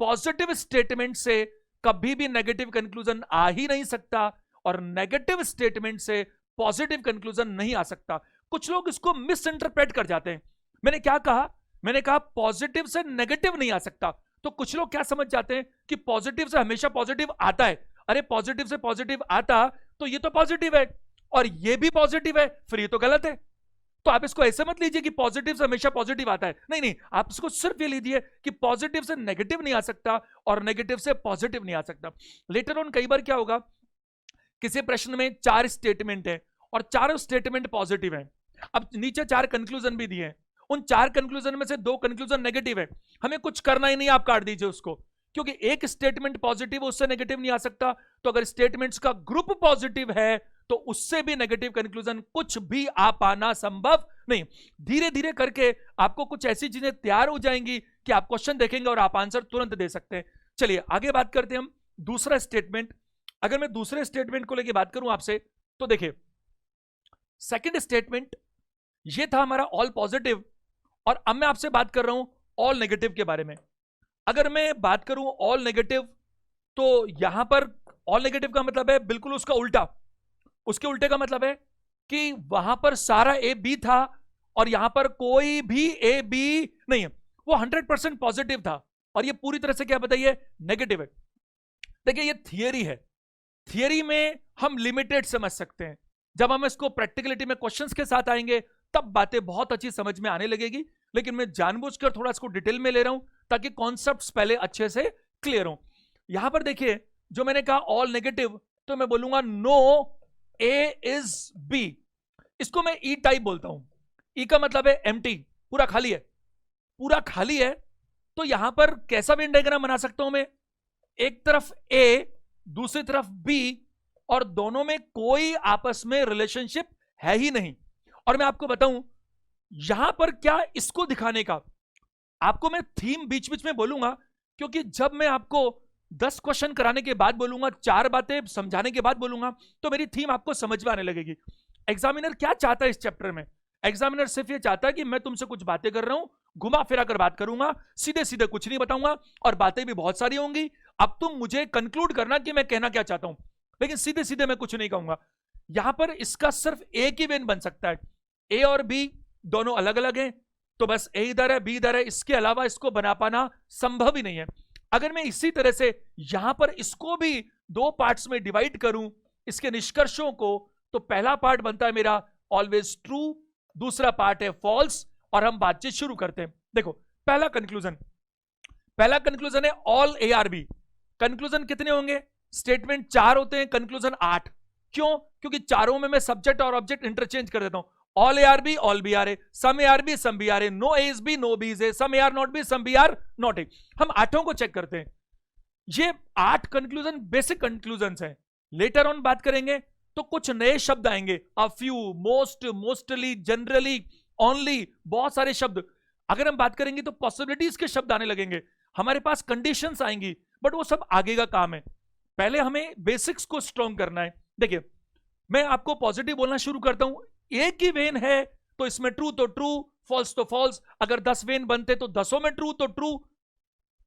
पॉजिटिव स्टेटमेंट से कभी भी नेगेटिव कंक्लूजन आ ही नहीं सकता, और नेगेटिव स्टेटमेंट से पॉजिटिव कंक्लूजन नहीं आ सकता। कुछ लोग इसको मिस इंटरप्रेट कर जाते हैं। मैंने क्या कहा, मैंने कहा पॉजिटिव से नेगेटिव नहीं आ सकता, तो कुछ लोग क्या समझ जाते हैं कि पॉजिटिव से हमेशा पॉजिटिव आता है। अरे पॉजिटिव से पॉजिटिव आता तो ये तो पॉजिटिव है, और ये भी पॉजिटिव है, फिर ये तो गलत है। तो आप इसको ऐसे मत लीजिए कि पॉजिटिव से हमेशा पॉजिटिव आता है, नहीं नहीं, आप इसको सिर्फ ये लीजिए कि पॉजिटिव से नेगेटिव नहीं आ सकता और नेगेटिव से पॉजिटिव नहीं आ सकता। लेटर ऑन कई बार क्या होगा, किसी प्रश्न में 4 स्टेटमेंट है और चारों स्टेटमेंट पॉजिटिव है, अब नीचे 4 कंक्लूजन भी दिए हैं, उन 4 कंक्लूजन में से 2 कंक्लूजन नेगेटिव है, हमें कुछ करना ही नहीं, आप काट दीजिए उसको, क्योंकि एक स्टेटमेंट पॉजिटिव है उससे नेगेटिव नहीं आ सकता। तो अगर स्टेटमेंट्स का ग्रुप पॉजिटिव है तो उससे भी नेगेटिव कंक्लूजन कुछ भी आ पाना संभव नहीं। धीरे धीरे करके आपको कुछ ऐसी चीजें तैयार हो जाएंगी कि आप क्वेश्चन देखेंगे और आप आंसर तुरंत दे सकते हैं। चलिए आगे बात करते हैं हम दूसरा स्टेटमेंट। अगर मैं दूसरे स्टेटमेंट को लेकर बात करूं आपसे, तो देखिए सेकंड स्टेटमेंट ये था हमारा ऑल पॉजिटिव, और अब मैं आपसे बात कर रहा हूं ऑल नेगेटिव के बारे में। अगर मैं बात करूं ऑल नेगेटिव, तो यहां पर ऑल नेगेटिव का मतलब है बिल्कुल उसका उल्टा। उसके उल्टे का मतलब है कि वहां पर सारा ए बी था और यहां पर कोई भी ए बी नहीं है, वो 100% पॉजिटिव था और ये पूरी तरह से क्या बताइए, नेगेटिव है। देखिए ये थियरी है, थियरी में हम लिमिटेड समझ सकते हैं, जब हम इसको प्रैक्टिकलिटी में क्वेश्चंस के साथ आएंगे तब बातें बहुत अच्छी समझ में आने लगेगी। लेकिन मैं जानबूझकर थोड़ा इसको डिटेल में ले रहा हूं ताकि कॉन्सेप्ट्स पहले अच्छे से क्लियर हो। यहां पर देखिए जो मैंने कहा ऑल नेगेटिव, तो मैं बोलूंगा नो ए इज बी। इसको मैं ई टाइप बोलता हूं। ई का मतलब है एम्प्टी, पूरा खाली है, पूरा खाली है। तो यहां पर कैसा वेन डायग्राम बना सकता हूं मैं, एक तरफ ए दूसरी तरफ बी और दोनों में कोई आपस में रिलेशनशिप है ही नहीं। और मैं आपको बताऊं यहां पर क्या इसको दिखाने का, आपको मैं थीम बीच बीच में बोलूंगा, क्योंकि जब मैं आपको 10 क्वेश्चन कराने के बाद बोलूंगा, 4 बातें समझाने के बाद बोलूंगा, तो मेरी थीम आपको समझ में आने लगेगी। एग्जामिनर क्या चाहता है इस चैप्टर में, एग्जामिनर सिर्फ ये चाहता है कि मैं तुमसे कुछ बातें कर रहा हूं, घुमा फिरा कर बात करूंगा, सीधे सीधे कुछ नहीं बताऊंगा, और बातें भी बहुत सारी होंगी। अब तुम मुझे कंक्लूड करना कि मैं कहना क्या चाहता हूं, लेकिन सीधे सीधे मैं कुछ नहीं कहूंगा। यहां पर इसका सिर्फ एक ही वेन बन सकता है, ए और बी दोनों अलग अलग हैं, तो बस ए इधर है बी इधर है, इसके अलावा इसको बना पाना संभव ही नहीं है। अगर मैं इसी तरह से यहां पर इसको भी 2 पार्ट्स में डिवाइड करूं इसके निष्कर्षों को, तो पहला पार्ट बनता है मेरा ऑलवेज ट्रू, दूसरा पार्ट है फॉल्स, और हम बातचीत शुरू करते हैं। देखो पहला कंक्लूजन है all A are B. Conclusion कितने होंगे, स्टेटमेंट 4 होते हैं, कंक्लूजन 8। क्यों, क्योंकि चारों में मैं सब्जेक्ट और ऑब्जेक्ट इंटरचेंज कर देता हूं। All A are B, all B are A, some A are B, some B are A, no A is B, no B is A, some A are not B, some B are not A. हम 8 को check करते हैं। ये 8 conclusion basic conclusion हैं। Later on बात करेंगे तो कुछ नए शब्द आएंगे, a few, most, mostly, generally, only, बहुत सारे शब्द। अगर हम बात करेंगे तो पॉसिबिलिटीज के शब्द आने लगेंगे, हमारे पास कंडीशंस आएंगी, बट वो सब आगे का काम है। पहले हमें बेसिक्स को स्ट्रॉन्ग करना है। देखिए मैं आपको पॉजिटिव बोलना शुरू करता हूं, एक ही वेन है तो इसमें ट्रू तो ट्रू, फॉल्स तो फॉल्स। अगर 10 वेन बनते तो 10 में ट्रू तो ट्रू,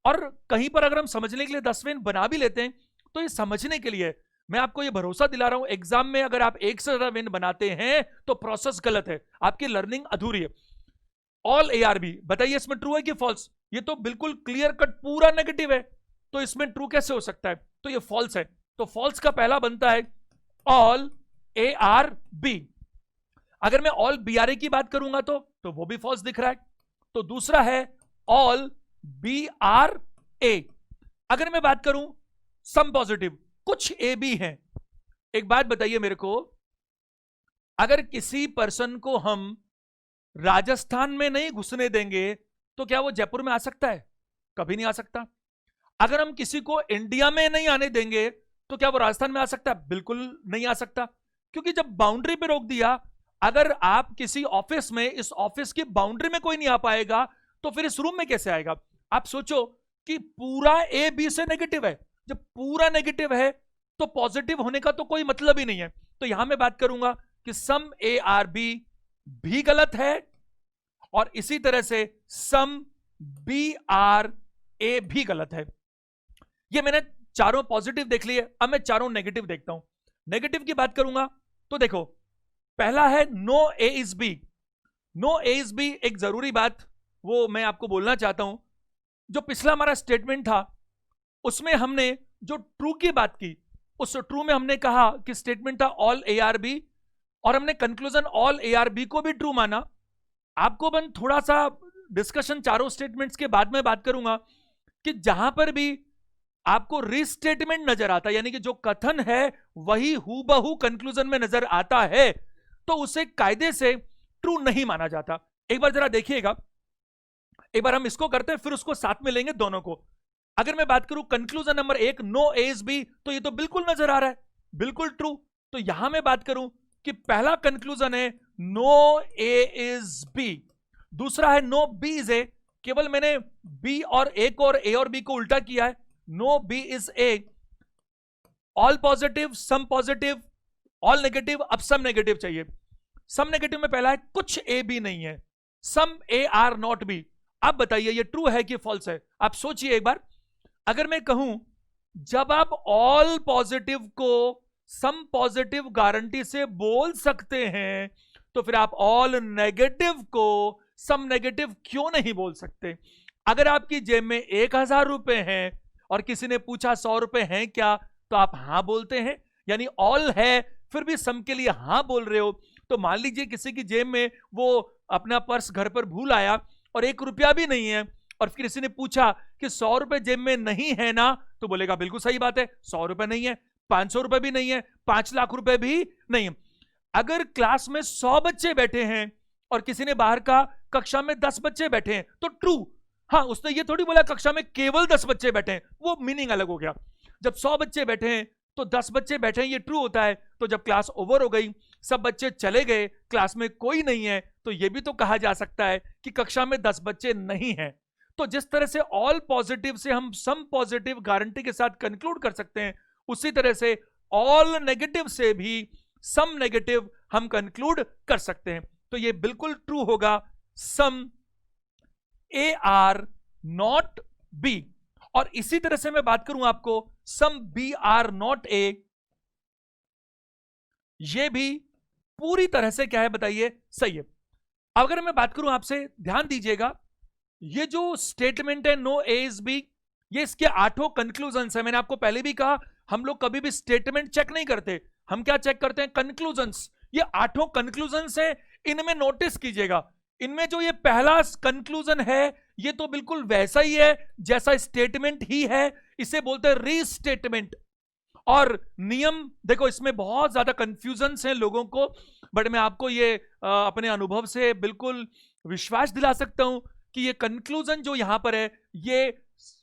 और कहीं पर अगर हम समझने के लिए 10 वेन बना भी लेते हैं तो ये समझने के लिए। मैं आपको ये भरोसा दिला रहा हूं, एग्जाम में अगर आप 1 से ज्यादा वेन बनाते हैं तो प्रोसेस गलत है, आपकी लर्निंग अधूरी है। ऑल ए आर बी, बताइए इसमें ट्रू है कि फॉल्स, ये तो बिल्कुल क्लियर कट पूरा नेगेटिव है, तो इसमें ट्रू कैसे हो सकता है, तो ये फॉल्स है। तो फॉल्स का पहला बनता है ऑल ए आर बी। अगर मैं ऑल बी आर ए की बात करूंगा तो वो भी फॉल्स दिख रहा है। तो दूसरा है ऑल बी आर ए। अगर मैं बात करूं सम पॉजिटिव, कुछ ए बी हैं। एक बात बताइए मेरे को, अगर किसी पर्सन को हम राजस्थान में नहीं घुसने देंगे तो क्या वो जयपुर में आ सकता है, कभी नहीं आ सकता। अगर हम किसी को इंडिया में नहीं आने देंगे तो क्या वो राजस्थान में आ सकता है, बिल्कुल नहीं आ सकता। क्योंकि जब बाउंड्री पे रोक दिया, अगर आप किसी ऑफिस में, इस ऑफिस की बाउंड्री में कोई नहीं आ पाएगा तो फिर इस रूम में कैसे आएगा। आप सोचो कि पूरा ए बी से नेगेटिव है, जब पूरा नेगेटिव है तो पॉजिटिव होने का तो कोई मतलब ही नहीं है। तो यहां मैं बात करूंगा कि सम ए आर बी भी गलत है, और इसी तरह से सम बी आर ए भी गलत है। ये मैंने चारों पॉजिटिव देख लिए, अब मैं चारों नेगेटिव देखता हूं। नेगेटिव की बात करूंगा तो देखो पहला है no A is B. No A is B, एक जरूरी बात वो मैं आपको बोलना चाहता हूं। जो पिछला हमारा स्टेटमेंट था उसमें हमने जो ट्रू की बात की, उस ट्रू में हमने कहा कि स्टेटमेंट था ऑल ए आर बी, और हमने conclusion all A are B को भी ट्रू माना। आपको मैं थोड़ा सा डिस्कशन चारों स्टेटमेंट्स के बाद में बात करूंगा कि जहां पर भी आपको रीस्टेटमेंट नजर आता है, यानी कि जो कथन है वही हूबहू कंक्लूजन में नजर आता है, तो उसे कायदे से ट्रू नहीं माना जाता। एक बार जरा देखिएगा, एक बार हम इसको करते हैं फिर उसको साथ में लेंगे दोनों को। अगर मैं बात करूं conclusion number 1 no A is B, तो ये तो बिल्कुल नजर आ रहा है, बिल्कुल ट्रू। तो यहां मैं बात करूं कि पहला कंक्लूजन है नो ए इज बी, दूसरा है नो बी इज ए। केवल मैंने बी और ए को और ए और बी को उल्टा किया है, no B is A. All positive, some positive, all negative, अब सम नेगेटिव चाहिए। सम नेगेटिव में पहला है कुछ ए बी नहीं है, सम ए आर नॉट बी। आप बताइए ये ट्रू है कि फॉल्स है? आप सोचिए एक बार, अगर मैं कहूं जब आप ऑल पॉजिटिव को सम पॉजिटिव गारंटी से बोल सकते हैं, तो फिर आप ऑल नेगेटिव को सम नेगेटिव क्यों नहीं बोल सकते? अगर आपकी जेब में 1,000 रुपए हैं और किसी ने पूछा 100 रुपए हैं क्या, तो आप हां बोलते हैं, यानी ऑल है, फिर भी सम के लिए हां बोल रहे हो। तो मान लीजिए किसी की जेब में वो अपना पर्स घर पर भूल आया और 1 रुपया भी नहीं है, और फिर किसी ने पूछा कि 100 रुपए जेब में नहीं है ना, तो बोलेगा बिल्कुल सही बात है, 100 रुपए नहीं है, 500 रुपए भी नहीं है, 5 लाख रुपए भी नहीं है। अगर क्लास में 100 बच्चे बैठे हैं और किसी ने बाहर का कक्षा में 10 बच्चे बैठे हैं, तो ट्रू। हाँ, उसने ये थोड़ी बोला कक्षा में केवल 10 बच्चे बैठे हैं, वो मीनिंग अलग हो गया। जब 100 बच्चे बैठे हैं तो 10 बच्चे बैठे हैं, ये ट्रू होता है। तो जब क्लास ओवर हो गई, सब बच्चे चले गए, क्लास में कोई नहीं है, तो ये भी तो कहा जा सकता है कि कक्षा में 10 बच्चे नहीं हैं। तो जिस तरह से ऑल पॉजिटिव से हम सम पॉजिटिव गारंटी के साथ कंक्लूड कर सकते हैं, उसी तरह से ऑल नेगेटिव से भी सम नेगेटिव हम कंक्लूड कर सकते हैं। तो ये बिल्कुल ट्रू होगा, some A are not B. और इसी तरह से मैं बात करूं आपको, some B are not A, ये भी पूरी तरह से क्या है बताइए, सही है। अगर मैं बात करूं आपसे, ध्यान दीजिएगा, ये जो स्टेटमेंट है नो ए इज बी, ये इसके 8 कंक्लूजन्स है। मैंने आपको पहले भी कहा, हम लोग कभी भी स्टेटमेंट चेक नहीं करते, हम क्या चेक करते हैं, कंक्लूजन्स। ये 8 कंक्लूजन्स है, इनमें नोटिस कीजिएगा, इनमें जो ये पहला कंक्लूजन है, ये तो बिल्कुल वैसा ही है जैसा स्टेटमेंट ही है, इसे बोलते हैं रीस्टेटमेंट। और नियम देखो, इसमें बहुत ज्यादा कंफ्यूजन्स हैं लोगों को, बट मैं आपको ये अपने अनुभव से बिल्कुल विश्वास दिला सकता हूं कि ये कंक्लूजन जो यहां पर है, ये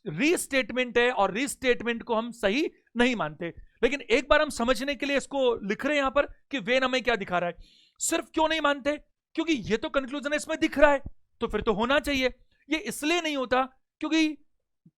रीस्टेटमेंट है, और रीस्टेटमेंट को हम सही नहीं मानते। लेकिन एक बार हम समझने के लिए इसको लिख रहे हैं यहां पर कि वेन हमें क्या दिखा रहा है। सिर्फ क्यों नहीं मानते? क्योंकि ये तो कंक्लूजन है, इसमें दिख रहा है, तो फिर तो होना चाहिए। ये इसलिए नहीं होता क्योंकि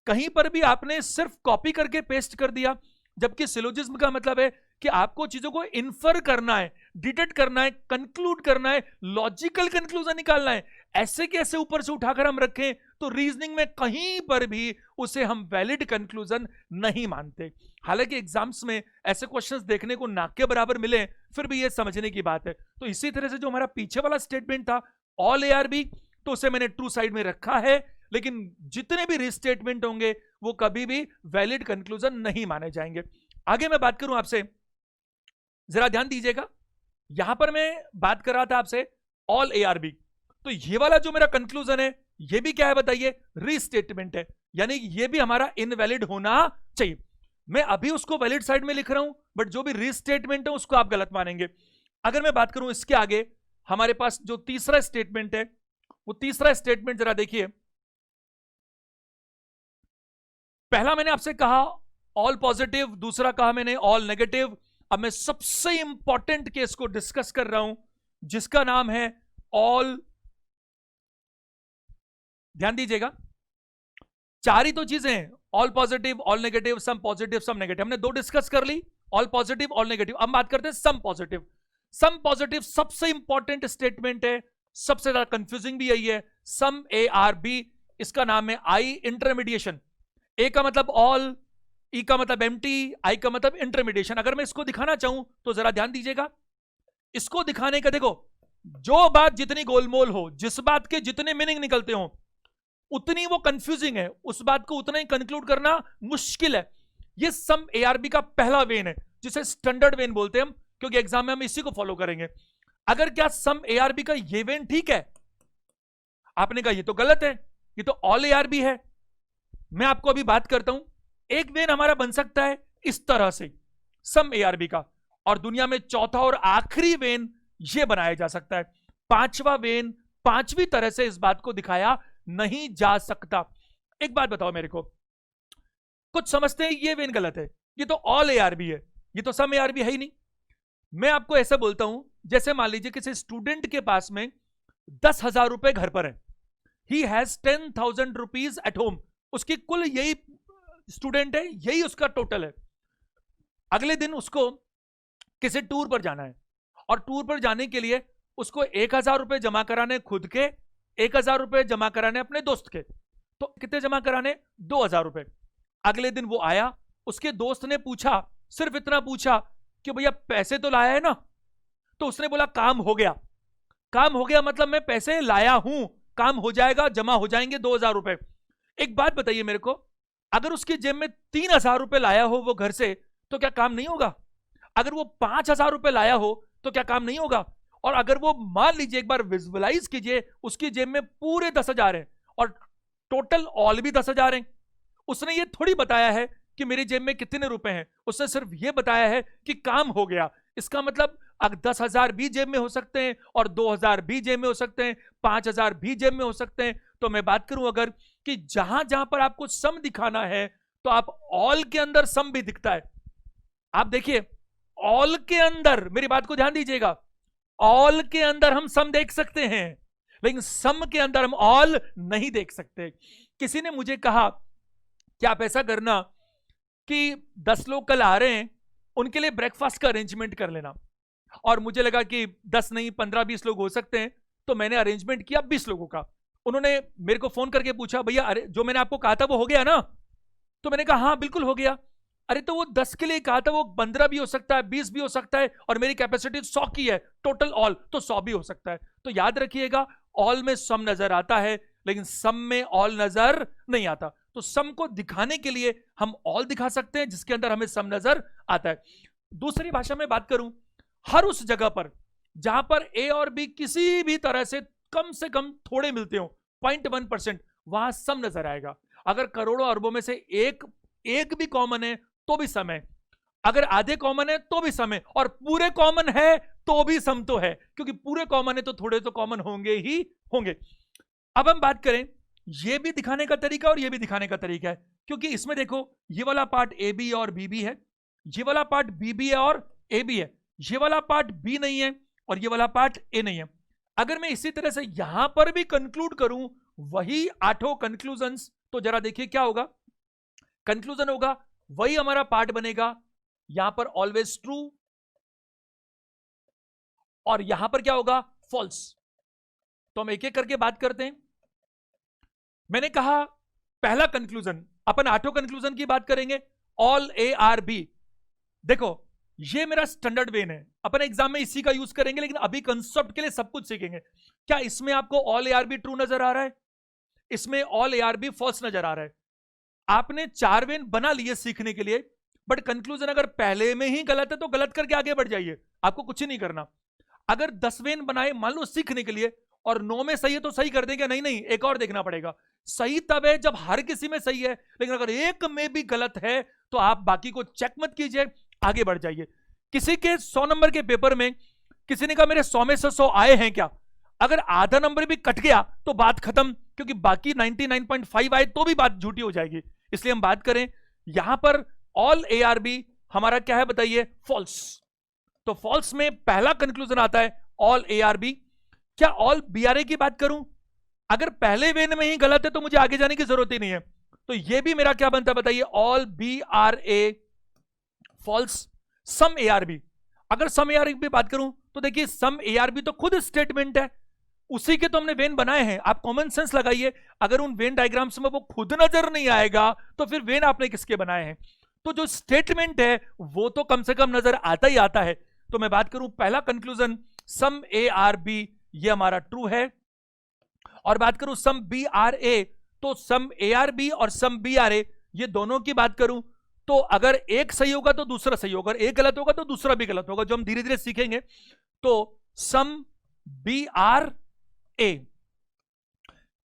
कहीं पर भी आपने सिर्फ कॉपी करके पेस्ट कर दिया, जबकि सिलोजिज्म का मतलब है कि आपको चीजों को इन्फर करना है, डिटेक्ट करना है, कंक्लूड करना है, लॉजिकल कंक्लूजन निकालना है। ऐसे कैसे ऊपर से उठाकर हम रखें, तो रीजनिंग में कहीं पर भी उसे हम वैलिड कंक्लूजन नहीं मानते। हालांकि एग्जाम्स में ऐसे क्वेश्चंस देखने को नाक के बराबर मिले, फिर भी ये समझने की बात है। तो इसी तरह से जो हमारा पीछे वाला स्टेटमेंट था ऑल ए आर बी, तो उसे मैंने ट्रू साइड में रखा है, लेकिन जितने भी रीस्टेटमेंट होंगे वो कभी भी वैलिड कंक्लूजन नहीं माने जाएंगे। आगे मैं बात करूं आपसे, जरा ध्यान दीजिएगा, यहां पर मैं बात कर रहा था आपसे ऑल ए आर बी, तो ये वाला जो मेरा कंक्लूजन है, ये भी क्या है बताइए, रीस्टेटमेंट है, यानी ये भी हमारा इनवैलिड होना चाहिए। मैं अभी उसको वैलिड साइड में लिख रहा हूं, बट जो भी रीस्टेटमेंट है उसको आप गलत मानेंगे। अगर मैं बात करूं इसके आगे, हमारे पास जो तीसरा स्टेटमेंट है, वो तीसरा स्टेटमेंट जरा देखिए। पहला मैंने आपसे कहा ऑल पॉजिटिव, दूसरा कहा मैंने ऑल नेगेटिव। अब मैं सबसे इंपॉर्टेंट केस को डिस्कस कर रहा हूं, जिसका नाम है ऑल, ध्यान दीजिएगा, चार ही तो चीजें हैं, all positive, all negative, some positive, some negative. हमने 2 डिस्कस कर ली, ऑल पॉजिटिव, ऑल नेगेटिव। अब बात करते हैं सम पॉजिटिव। सम पॉजिटिव सबसे इंपॉर्टेंट स्टेटमेंट है, सबसे ज्यादा कंफ्यूजिंग भी यही है। सम ए आर बी, इसका नाम है आई इंटरमीडिएशन। ए का मतलब ऑल, ई का मतलब एम्प्टी, आई का मतलब इंटरमीडिएशन। अगर मैं इसको दिखाना चाहूं तो जरा ध्यान दीजिएगा, इसको दिखाने का देखो, जो बात जितनी गोलमोल हो, जिस बात के जितने मीनिंग निकलते हो, उतनी वो कंफ्यूजिंग है, उस बात को उतना ही कंक्लूड करना मुश्किल है। ये सम एआरबी का पहला वेन है, जिसे स्टैंडर्ड वेन बोलते हैं हम, क्योंकि एग्जाम में हम इसी को फॉलो करेंगे। अगर क्या सम एआरबी का ये वेन ठीक है? आपने कहा ये तो गलत है, ये तो ऑल एआरबी है। मैं आपको अभी बात करता हूं, एक वेन हमारा बन सकता है इस तरह से सम एआरबी का, और दुनिया में चौथा और आखिरी वेन ये बनाया जा सकता है। पांचवा वेन पांचवी तरह से इस बात को दिखाया नहीं जा सकता। एक बात बताओ मेरे को, कुछ समझते हैं ये वेन गलत है, ये तो ऑल एआरबी है, ये तो सम एआरबी है ही नहीं। मैं आपको ऐसा बोलता हूं, जैसे मान लीजिए किसी स्टूडेंट के पास में 10,000 रुपए घर पर है, he has 10,000 rupees at home, उसकी कुल यही स्टूडेंट है, यही उसका टोटल है। अगले दिन उसको किसी टूर पर जाना है, और टूर पर जाने के लिए उसको 1,000 रुपए जमा कराने खुद के, 1000 रुपए जमा कराने अपने दोस्त के। तो कितने जमा कराने? 2000 रुपए। अगले दिन वो आया, उसके दोस्त ने पूछा, सिर्फ इतना पूछा कि भैया पैसे तो लाया है ना? तो उसने बोला काम हो गया। काम हो गया मतलब मैं पैसे लाया हूं, काम हो जाएगा, जमा हो जाएंगे 2000 रुपए। एक बात बताइए मेरे को, अगर उसकी जेब में 3000 रुपए लाया हो वो घर से, तो क्या काम नहीं होगा? अगर वो 5000 रुपए लाया हो तो क्या काम नहीं होगा? और अगर वो, मान लीजिए, एक बार विजुअलाइज कीजिए, उसकी जेब में पूरे 10,000 है और टोटल ऑल भी 10,000 है। उसने ये थोड़ी बताया है कि मेरी जेब में कितने रुपए हैं, उसने सिर्फ ये बताया है कि काम हो गया। इसका मतलब अगर 10,000 भी जेब में हो सकते हैं और 2,000 भी जेब में हो सकते हैं, 5,000 भी जेब में हो सकते हैं। तो मैं बात करूं अगर कि जहां जहां पर आपको सम दिखाना है तो आप ऑल के अंदर सम भी दिखता है। आप देखिए ऑल के अंदर, मेरी बात को ध्यान दीजिएगा, ऑल के अंदर हम सम देख सकते हैं लेकिन सम के अंदर हम ऑल नहीं देख सकते। किसी ने मुझे कहा कि आप ऐसा करना कि 10 लोग कल आ रहे हैं, उनके लिए ब्रेकफास्ट का अरेंजमेंट कर लेना। और मुझे लगा कि 10 नहीं 15-20 लोग हो सकते हैं, तो मैंने अरेंजमेंट किया 20 लोगों का। उन्होंने मेरे को फोन करके पूछा, भैया अरे जो मैंने आपको कहा था वो हो गया ना? तो मैंने कहा हाँ बिल्कुल हो गया। अरे तो वो 10 के लिए कहा था, वो 15 भी हो सकता है, 20 भी हो सकता है, और मेरी कैपेसिटी 100 की है टोटल ऑल, तो 100 भी हो सकता है। तो याद रखिएगा, ऑल में सम नजर आता है लेकिन सम में ऑल नजर नहीं आता। तो सम को दिखाने के लिए हम ऑल दिखा सकते हैं जिसके अंदर हमें सम नजर आता है। दूसरी भाषा में बात करूं, हर उस जगह पर जहां पर ए और बी किसी भी तरह से कम थोड़े मिलते हो, 0.1%, वहां सम नजर आएगा। अगर करोड़ों अरबों में से एक भी कॉमन है तो भी सम है, अगर आधे कॉमन है तो भी सम है, और पूरे कॉमन है तो भी सम तो है, क्योंकि पूरे कॉमन है तो थोड़े तो कॉमन होंगे ही होंगे। अब हम बात करें, ये भी दिखाने का तरीका और ये भी दिखाने का तरीका है, क्योंकि इसमें देखो ये वाला पार्ट ए बी और बी बी है, ये वाला पार्ट बी बी है और ए बी है, ये वाला पार्ट बी नहीं है और ये वाला पार्ट ए नहीं है। अगर मैं इसी तरह से यहां पर भी कंक्लूड करूं वही 8 कंक्लूजन्स, तो जरा देखिए क्या होगा। कंक्लूजन होगा वही हमारा पार्ट बनेगा, यहां पर ऑलवेज ट्रू, और यहां पर क्या होगा? फॉल्स। तो हम एक एक करके बात करते हैं। मैंने कहा पहला कंक्लूजन, अपन 8 कंक्लूजन की बात करेंगे, ऑल ए आर बी। देखो ये मेरा स्टैंडर्ड वेन है, अपन एग्जाम में इसी का यूज करेंगे, लेकिन अभी कंसेप्ट के लिए सब कुछ सीखेंगे। क्या इसमें आपको all A are B true नजर आ रहा है? इसमें all A are B false नजर आ रहा है? आपने 4 वेन बना लिए सीखने के लिए, बट कंक्लूजन अगर पहले में ही गलत है तो गलत करके आगे बढ़ जाइए, आपको कुछ ही नहीं करना। अगर 10 वेन बनाए मान लो सीखने के लिए, और 9 में सही है तो सही कर देंगे, नहीं नहीं एक और देखना पड़ेगा। सही तब है जब हर किसी में सही है, लेकिन अगर एक में भी गलत है तो आप बाकी को चेक मत कीजिए, आगे बढ़ जाइए। किसी के 100 नंबर के पेपर में किसी ने कहा मेरे 100 में से 100 आए हैं क्या? अगर आधा नंबर भी कट गया तो बात खत्म, क्योंकि बाकी 99.5 आए तो भी बात झूठी हो जाएगी। इसलिए हम बात करें यहां पर ऑल ए आर बी हमारा क्या है बताइए? फॉल्स। तो फॉल्स में पहला कंक्लूजन आता है ऑल ए आर बी। क्या ऑल बी आर ए की बात करूं? अगर पहले वेन में ही गलत है तो मुझे आगे जाने की जरूरत ही नहीं है, तो यह भी मेरा क्या बनता है बताइए? All B are A false. Some A are B, अगर सम ए आर बी बात करूं तो देखिए सम ए आर बी तो खुद स्टेटमेंट है, उसी के तो हमने वेन बनाए हैं। आप कॉमन सेंस लगाइए, अगर उन वेन डायग्राम्स में वो खुद नजर नहीं आएगा तो फिर वेन आपने किसके बनाए हैं? तो जो स्टेटमेंट है वो तो कम से कम नजर आता ही आता है। तो मैं बात करूं पहला conclusion some A are B, ये हमारा ट्रू है। और बात करूं सम बी आर ए, तो सम ए आर बी और सम बी आर ए, ये दोनों की बात करूं तो अगर एक सही होगा तो दूसरा सही होगा, एक गलत होगा तो दूसरा भी गलत होगा, जो हम धीरे धीरे सीखेंगे। तो some B are A,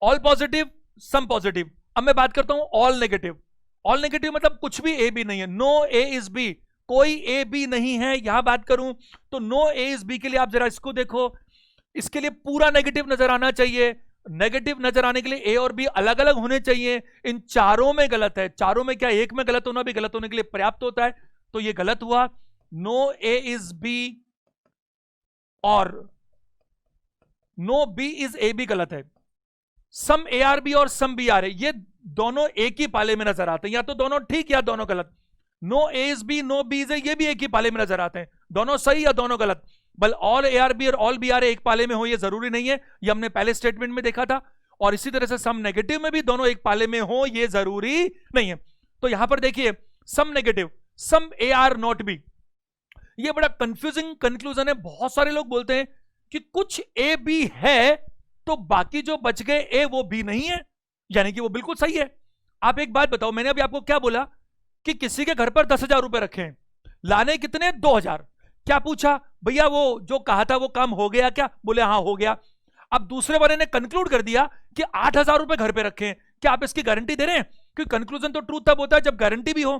all positive some positive. अब मैं बात करता हूं ऑल नेगेटिव। ऑल नेगेटिव मतलब कुछ भी ए बी नहीं है, नो ए इज बी, कोई ए बी नहीं है। यहां बात करूं तो नो ए इज बी के लिए आप जरा इसको देखो, इसके लिए पूरा नेगेटिव नजर आना चाहिए। नेगेटिव नजर आने के लिए ए और बी अलग अलग होने चाहिए। इन चारों में गलत है, चारों में क्या एक में गलत होना भी गलत होने के लिए पर्याप्त होता है, तो ये गलत हुआ। नो ए इज बी और नो बी इज ए भी गलत है। सम ए आर बी और सम बी आर ए, ये दोनों एक ही पाले में नजर आते हैं, या तो दोनों ठीक या दोनों गलत। No A is B no B is A, ये भी एक ही पाले में नजर आते हैं, दोनों सही या दोनों गलत। बल ऑल ARB और ऑल BRA एक पाले में हो ये जरूरी नहीं है, ये हमने पहले स्टेटमेंट में देखा था। और इसी तरह से सम नेगेटिव में भी दोनों एक पाले में हो ये जरूरी नहीं है। तो यहां पर देखिए some negative, some AR not B, ये बड़ा कंफ्यूजिंग कंक्लूजन है। बहुत सारे लोग बोलते हैं कि कुछ A B है तो बाकी जो बच गए A वो B नहीं है, यानी कि वो बिल्कुल सही है। आप एक बात बताओ, मैंने अभी आपको क्या बोला कि किसी के घर पर 10,000 रुपए रखे हैं, लाने कितने 2,000, क्या पूछा भैया वो जो कहा था वो काम हो गया क्या, बोले हाँ हो गया। अब दूसरे वाले ने कंक्लूड कर दिया कि 8,000 रुपए घर पे रखे हैं, क्या आप इसकी गारंटी दे रहे हैं? क्योंकि कंक्लूजन तो ट्रूथ तब होता है जब गारंटी भी हो।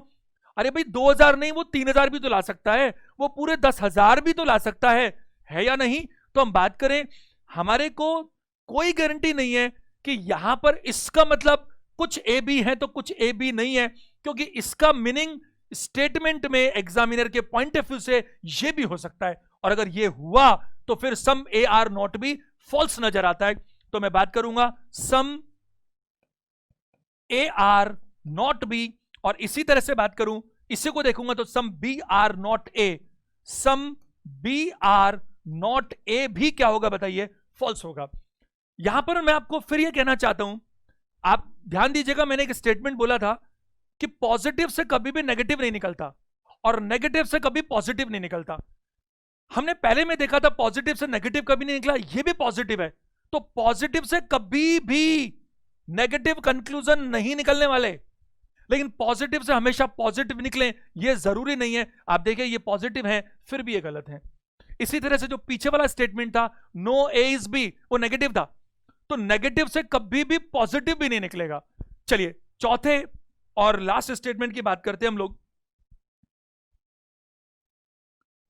अरे भाई 2,000 नहीं, वो 3,000 भी तो ला सकता है, वो पूरे 10,000 भी तो ला सकता है या नहीं? तो हम बात करें, हमारे को कोई गारंटी नहीं है कि यहां पर इसका मतलब कुछ ए बी है तो कुछ ए बी नहीं है, क्योंकि इसका मीनिंग स्टेटमेंट में एग्जामिनर के पॉइंट ऑफ व्यू से ये भी हो सकता है, और अगर ये हुआ तो फिर some A are not B false नजर आता है। तो मैं बात करूंगा some A are not B, और इसी तरह से बात करूं, इसी को देखूंगा तो some B are not A, some B are not A भी क्या होगा बताइए, फॉल्स होगा। यहां पर मैं आपको फिर यह कहना चाहता हूं, आप ध्यान दीजिएगा, मैंने एक स्टेटमेंट बोला था कि पॉजिटिव से कभी भी नेगेटिव नहीं निकलता और नेगेटिव से कभी पॉजिटिव नहीं निकलता। हमने पहले में देखा था पॉजिटिव से नेगेटिव कभी नहीं निकला, ये भी पॉजिटिव है, तो पॉजिटिव से कभी भी नेगेटिव कंक्लूजन नहीं निकलने वाले, लेकिन पॉजिटिव से हमेशा पॉजिटिव निकले ये जरूरी नहीं है। आप देखिए ये पॉजिटिव है फिर भी ये गलत है। इसी तरह से जो पीछे वाला स्टेटमेंट था नो ए इज बी, वो नेगेटिव था, तो नेगेटिव से कभी भी पॉजिटिव भी नहीं निकलेगा। चलिए चौथे और लास्ट स्टेटमेंट की बात करते हैं हम लोग।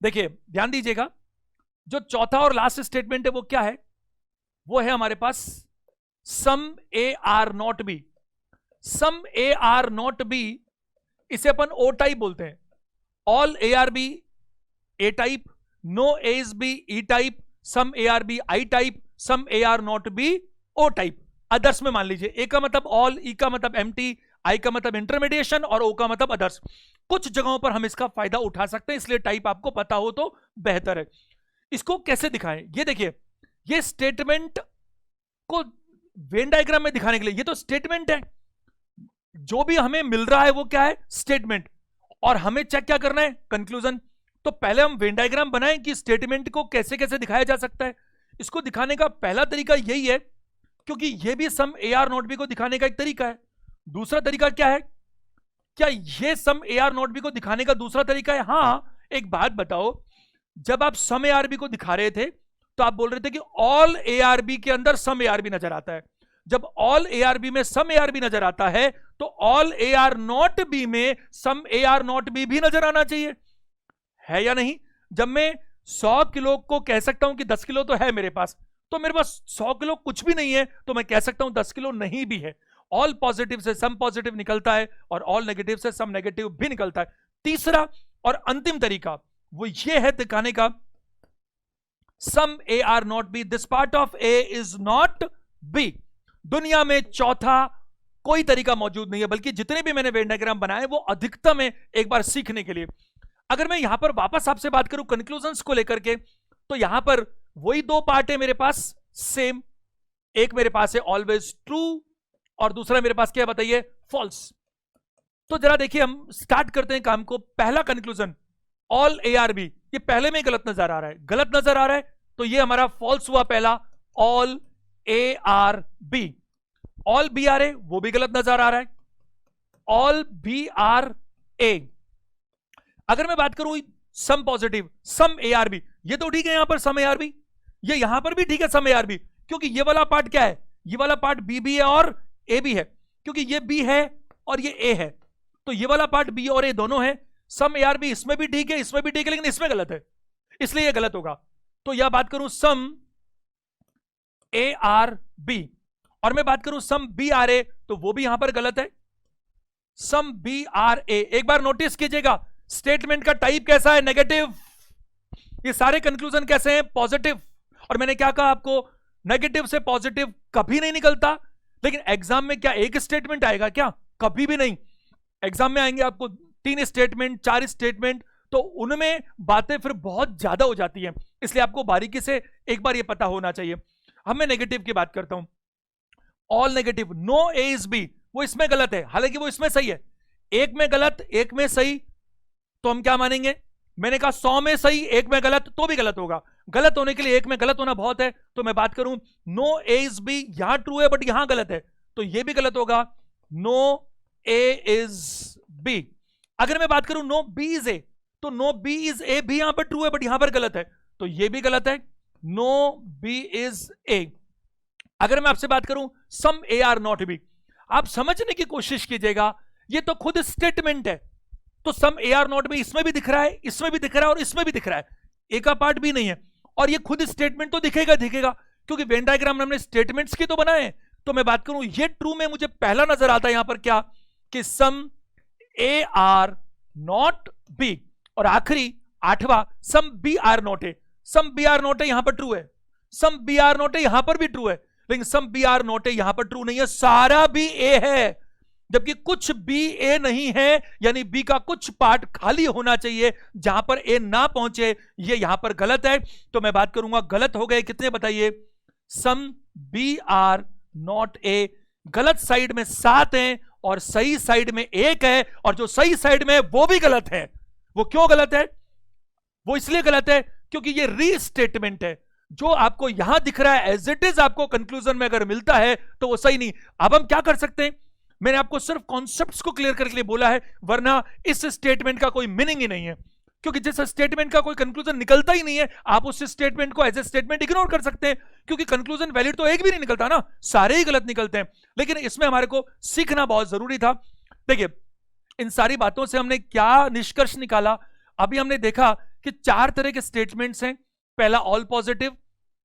देखिए ध्यान दीजिएगा, जो चौथा और लास्ट स्टेटमेंट है वो क्या है, वो है हमारे पास some A are not B. Some A are not B, इसे अपन ओ टाइप बोलते हैं। All A are B A type, no A is B E type, some A are B I type, some A are not B O type. Others में मान लीजिए ए का मतलब all, ई का मतलब एम्प्टी, आई का मतलब इंटरमीडिएशन और ओ का मतलब अदर्स। कुछ जगहों पर हम इसका फायदा उठा सकते हैं, इसलिए टाइप आपको पता हो तो बेहतर है। इसको कैसे दिखाएं, ये देखिए, ये स्टेटमेंट को वेन डायग्राम में दिखाने के लिए, ये तो स्टेटमेंट है, जो भी हमें मिल रहा है वो क्या है, स्टेटमेंट, और हमें चेक क्या करना है, कंक्लूजन। तो पहले हम वेन डायग्राम बनाएं कि स्टेटमेंट को कैसे कैसे दिखाया जा सकता है। इसको दिखाने का पहला तरीका यही है, क्योंकि यह भी सम ए आर नॉट बी को दिखाने का एक तरीका है। दूसरा तरीका क्या है, क्या यह सम ए आर नॉट बी को दिखाने का दूसरा तरीका है? हाँ, एक बात बताओ, जब आप सम ए आर बी को दिखा रहे थे तो आप बोल रहे थे कि ऑल ए आर बी के अंदर सम ए आर बी नजर आता है। जब ऑल ए आर बी में सम ए आर बी नजर आता है तो all A are not B में सम ए आर नॉट बी भी नजर आना चाहिए, है या नहीं? जब मैं 100 किलो को कह सकता हूं कि 10 किलो तो है मेरे पास, तो मेरे पास 100 किलो कुछ भी नहीं है तो मैं कह सकता हूं 10 किलो नहीं भी है। ऑल पॉजिटिव से सम पॉजिटिव निकलता है और ऑल नेगेटिव से सम नेगेटिव भी निकलता है। तीसरा और अंतिम तरीका वो ये है दिखाने का, some A are not B, this part of A is not B. दुनिया में चौथा कोई तरीका मौजूद नहीं है, बल्कि जितने भी मैंने वेन डायग्राम बनाए वो अधिकतम है एक बार सीखने के लिए। अगर मैं यहां पर वापस आपसे बात करूं कंक्लूजन्स को लेकर के, तो यहां पर वही दो पार्ट है मेरे पास सेम, एक मेरे पास है ऑलवेज ट्रू और दूसरा मेरे पास क्या बताइए, फॉल्स। तो जरा देखिए हम स्टार्ट करते हैं काम को। पहला conclusion all A are B, ये पहले में गलत नजर आ रहा है, गलत नजर आ रहा है तो ये हमारा फॉल्स हुआ पहला, all A are B. All B are A वो भी गलत नजर आ रहा है, ऑल बी आर ए। अगर मैं बात करूं some positive, some A are B, ये तो ठीक है यहां पर सम ए आर बी, ये यहां पर भी ठीक है सम ए आर बी, क्योंकि ये वाला पार्ट क्या है, ये वाला पार्ट बी भी है और ए भी है, क्योंकि ये बी है और ये ए है, तो ये वाला पार्ट बी और ए दोनों है। सम ए आर बी इसमें भी ठीक है, इसमें भी ठीक है, लेकिन इसमें गलत है, इसलिए ये गलत होगा। तो यह बात करूं सम ए आर बी, और मैं बात करूं सम बी आर ए, तो वो भी यहां पर गलत है, सम बी आर ए। एक बार नोटिस कीजिएगा स्टेटमेंट का टाइप कैसा है, नेगेटिव। ये सारे कंक्लूजन कैसे हैं, पॉजिटिव। और मैंने क्या कहा आपको, नेगेटिव से पॉजिटिव कभी नहीं निकलता, लेकिन एग्जाम में क्या एक स्टेटमेंट आएगा क्या, कभी भी नहीं। एग्जाम में आएंगे आपको 3 स्टेटमेंट 4 स्टेटमेंट, तो उनमें बातें फिर बहुत ज्यादा हो जाती हैं। इसलिए आपको बारीकी से एक बार ये पता होना चाहिए। अब मैं नेगेटिव की बात करता हूं। All negative, no A is B, वो इसमें गलत है, हालांकि वो इसमें सही है। एक में गलत एक में सही, तो हम क्या मानेंगे? मैंने कहा 100 में सही एक में गलत, तो भी गलत होगा। गलत होने के लिए एक में गलत होना बहुत है, तो मैं बात करूं नो ए इज बी, यहां ट्रू है बट यहां गलत है, तो ये भी गलत होगा। No A is B. अगर मैं बात करूं नो बी इज ए, तो नो बी इज ए भी यहां पर ट्रू है बट यहां पर गलत है, तो ये भी गलत है। No B is A. अगर मैं आपसे बात करूं some A are not B, आप समझने की कोशिश कीजिएगा, ये तो खुद स्टेटमेंट है, तो सम ए आर नॉट बी इसमें भी दिख रहा है, इसमें भी दिख रहा है और इसमें भी दिख रहा है, एक का पार्ट भी नहीं है, और ये खुद स्टेटमेंट तो दिखेगा दिखेगा, क्योंकि वेन डायग्राम हमने स्टेटमेंट्स की तो बनाए। तो मैं बात करूं ये ट्रू में मुझे पहला नजर आता है यहां पर क्या, कि some A are not B, और आखिरी आठवां some B are not A. Some B are not A यहां पर ट्रू है, some B are not A यहां पर भी ट्रू है, लेकिन some B are not A यहां पर ट्रू नहीं है, सारा भी ए है, जबकि कुछ बी ए नहीं है, यानी बी का कुछ पार्ट खाली होना चाहिए जहां पर ए ना पहुंचे, ये यहां पर गलत है। तो मैं बात करूंगा गलत हो गए कितने बताइए, some B are not A, गलत साइड में 7 है और सही साइड में 1 है, और जो सही साइड में है वो भी गलत है। वो क्यों गलत है? वो इसलिए गलत है क्योंकि ये रीस्टेटमेंट है, जो आपको यहां दिख रहा है एज इट इज आपको कंक्लूजन में अगर मिलता है तो वो सही नहीं। अब हम क्या कर सकते हैं, मैंने आपको सिर्फ कॉन्सेप्ट्स को क्लियर करने के लिए बोला है, वरना इस स्टेटमेंट का कोई मीनिंग ही नहीं है, क्योंकि जिस स्टेटमेंट का कोई कंक्लूजन निकलता ही नहीं है, आप उस स्टेटमेंट को एज ए स्टेटमेंट इग्नोर कर सकते हैं, क्योंकि कंक्लूजन वैलिड तो एक भी नहीं निकलता ना, सारे ही गलत निकलते हैं। लेकिन इसमें हमारे को सीखना बहुत जरूरी था। देखिए इन सारी बातों से हमने क्या निष्कर्ष निकाला, अभी हमने देखा कि 4 तरह के स्टेटमेंट्स हैं। पहला ऑल पॉजिटिव,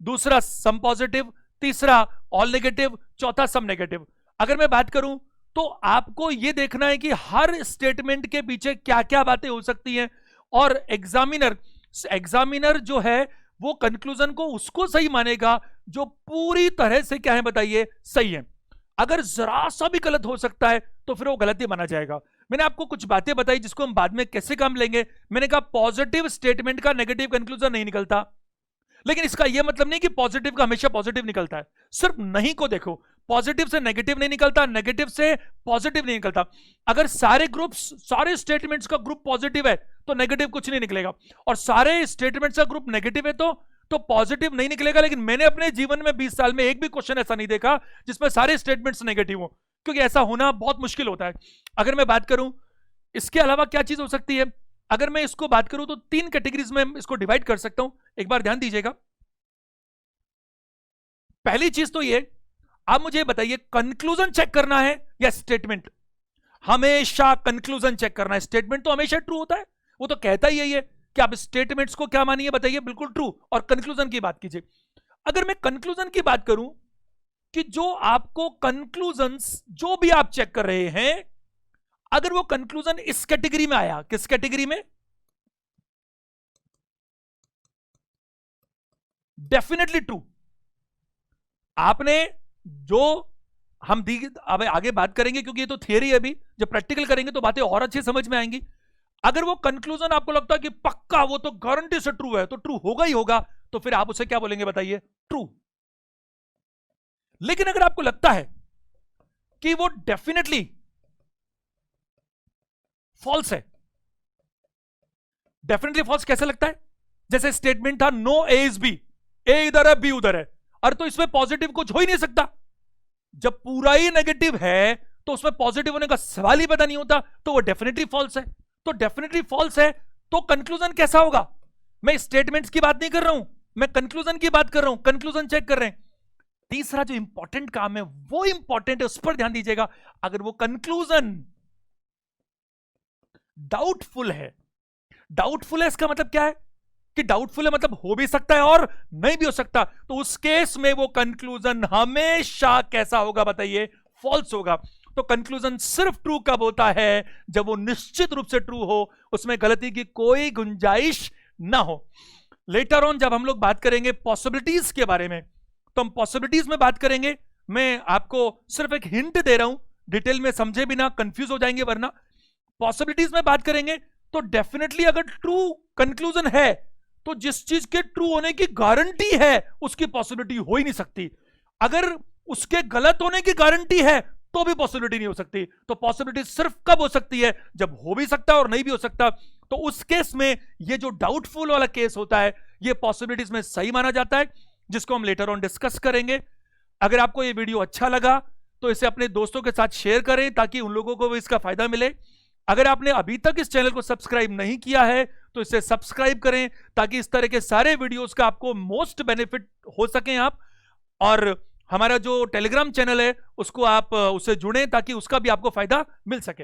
दूसरा सम पॉजिटिव, तीसरा ऑल नेगेटिव, चौथा सम नेगेटिव। अगर मैं बात करूं तो आपको यह देखना है कि हर स्टेटमेंट के पीछे क्या क्या बातें हो सकती हैं, और एग्जामिनर जो है वो कंक्लूजन को उसको सही मानेगा जो पूरी तरह से क्या है बताइए सही है। अगर जरा सा भी गलत हो सकता है तो फिर वो गलती माना जाएगा। मैंने आपको कुछ बातें बताई जिसको हम बाद में कैसे काम लेंगे। मैंने कहा पॉजिटिव स्टेटमेंट का नेगेटिव कंक्लूजन नहीं निकलता, लेकिन इसका यह मतलब नहीं कि पॉजिटिव का हमेशा पॉजिटिव निकलता है। सिर्फ नहीं को देखो, पॉजिटिव से नेगेटिव नहीं निकलता, नेगेटिव से पॉजिटिव नहीं निकलता। अगर सारे ग्रुप्स, सारे स्टेटमेंट्स का ग्रुप पॉजिटिव है तो नेगेटिव कुछ नहीं निकलेगा, और सारे स्टेटमेंट्स का ग्रुप नेगेटिव है तो पॉजिटिव नहीं निकलेगा। लेकिन मैंने अपने जीवन में 20 साल में एक भी क्वेश्चन ऐसा नहीं देखा जिसमें सारे स्टेटमेंट्स नेगेटिव हो, क्योंकि ऐसा होना बहुत मुश्किल होता है। अगर मैं बात करूं इसके अलावा क्या चीज हो सकती है, अगर मैं इसको बात करूं तो 3 कैटेगरीज में इसको डिवाइड कर सकता हूं। एक बार ध्यान दीजिएगा। पहली चीज तो ये, आप मुझे बताइए कंक्लूजन चेक करना है या स्टेटमेंट? हमेशा कंक्लूजन चेक करना है, स्टेटमेंट तो हमेशा ट्रू होता है, वो तो कहता ही है कि आप स्टेटमेंट्स को क्या मानिए बताइए, बिल्कुल ट्रू, और कंक्लूजन की बात कीजिए। अगर मैं कंक्लूजन की बात करूं कि जो आपको कंक्लूजन्स जो भी आप चेक कर रहे हैं, अगर वो कंक्लूजन इस कैटेगरी में आया, किस कैटेगरी में? Definitely true. आपने जो हम अब आगे बात करेंगे क्योंकि ये तो थियरी है, अभी जब प्रैक्टिकल करेंगे तो बातें और अच्छी समझ में आएंगी। अगर वो कंक्लूजन आपको लगता है कि पक्का वो तो गारंटी से ट्रू है, तो ट्रू होगा ही होगा, तो फिर आप उसे क्या बोलेंगे बताइए? ट्रू। लेकिन अगर आपको लगता है कि वो डेफिनेटली फॉल्स है, डेफिनेटली फॉल्स कैसे लगता है? जैसे स्टेटमेंट था नो ए इज बी, ए इधर है बी उधर है, अरे तो इसमें पॉजिटिव कुछ हो ही नहीं सकता। जब पूरा ही नेगेटिव है तो उसमें पॉजिटिव होने का सवाल ही पता नहीं होता, तो वो डेफिनेटली फॉल्स है। तो डेफिनेटली फॉल्स है तो कंक्लूजन कैसा होगा? मैं स्टेटमेंट्स की बात नहीं कर रहा हूं, मैं कंक्लूजन की बात कर रहा हूं, कंक्लूजन चेक कर रहे हैं। तीसरा जो इंपॉर्टेंट काम है वो इंपॉर्टेंट है, उस पर ध्यान दीजिएगा। अगर वो कंक्लूजन डाउटफुल है, डाउटफुल है इसका मतलब क्या है कि डाउटफुल है मतलब हो भी सकता है और नहीं भी हो सकता, तो उस केस में वो कंक्लूजन हमेशा कैसा होगा बताइए? फॉल्स होगा। तो कंक्लूजन सिर्फ ट्रू कब होता है? जब वो निश्चित रूप से ट्रू हो, उसमें गलती की कोई गुंजाइश ना हो। लेटर ऑन जब हम लोग बात करेंगे पॉसिबिलिटीज के बारे में, तो हम पॉसिबिलिटीज में बात करेंगे। मैं आपको सिर्फ एक हिंट दे रहा हूं, डिटेल में समझे बिना कंफ्यूज हो जाएंगे वरना। पॉसिबिलिटीज में बात करेंगे तो डेफिनेटली अगर ट्रू कंक्लूजन है तो जिस चीज के ट्रू होने की गारंटी है उसकी पॉसिबिलिटी हो ही नहीं सकती। अगर उसके गलत होने की गारंटी है तो भी पॉसिबिलिटी नहीं हो सकती। तो पॉसिबिलिटी सिर्फ कब हो सकती है, जब हो भी सकता है और नहीं भी हो सकता। तो उस केस में ये जो डाउटफुल वाला केस होता है, ये पॉसिबिलिटीज में सही माना जाता है, जिसको हम लेटर ऑन डिस्कस करेंगे। अगर आपको ये वीडियो अच्छा लगा तो इसे अपने दोस्तों के साथ शेयर करें ताकि उन लोगों को भी इसका फायदा मिले। अगर आपने अभी तक इस चैनल को सब्सक्राइब नहीं किया है तो इसे सब्सक्राइब करें ताकि इस तरह के सारे वीडियोस का आपको मोस्ट बेनिफिट हो सकें आप। और हमारा जो टेलीग्राम चैनल है उसको आप उससे जुड़ें ताकि उसका भी आपको फायदा मिल सके।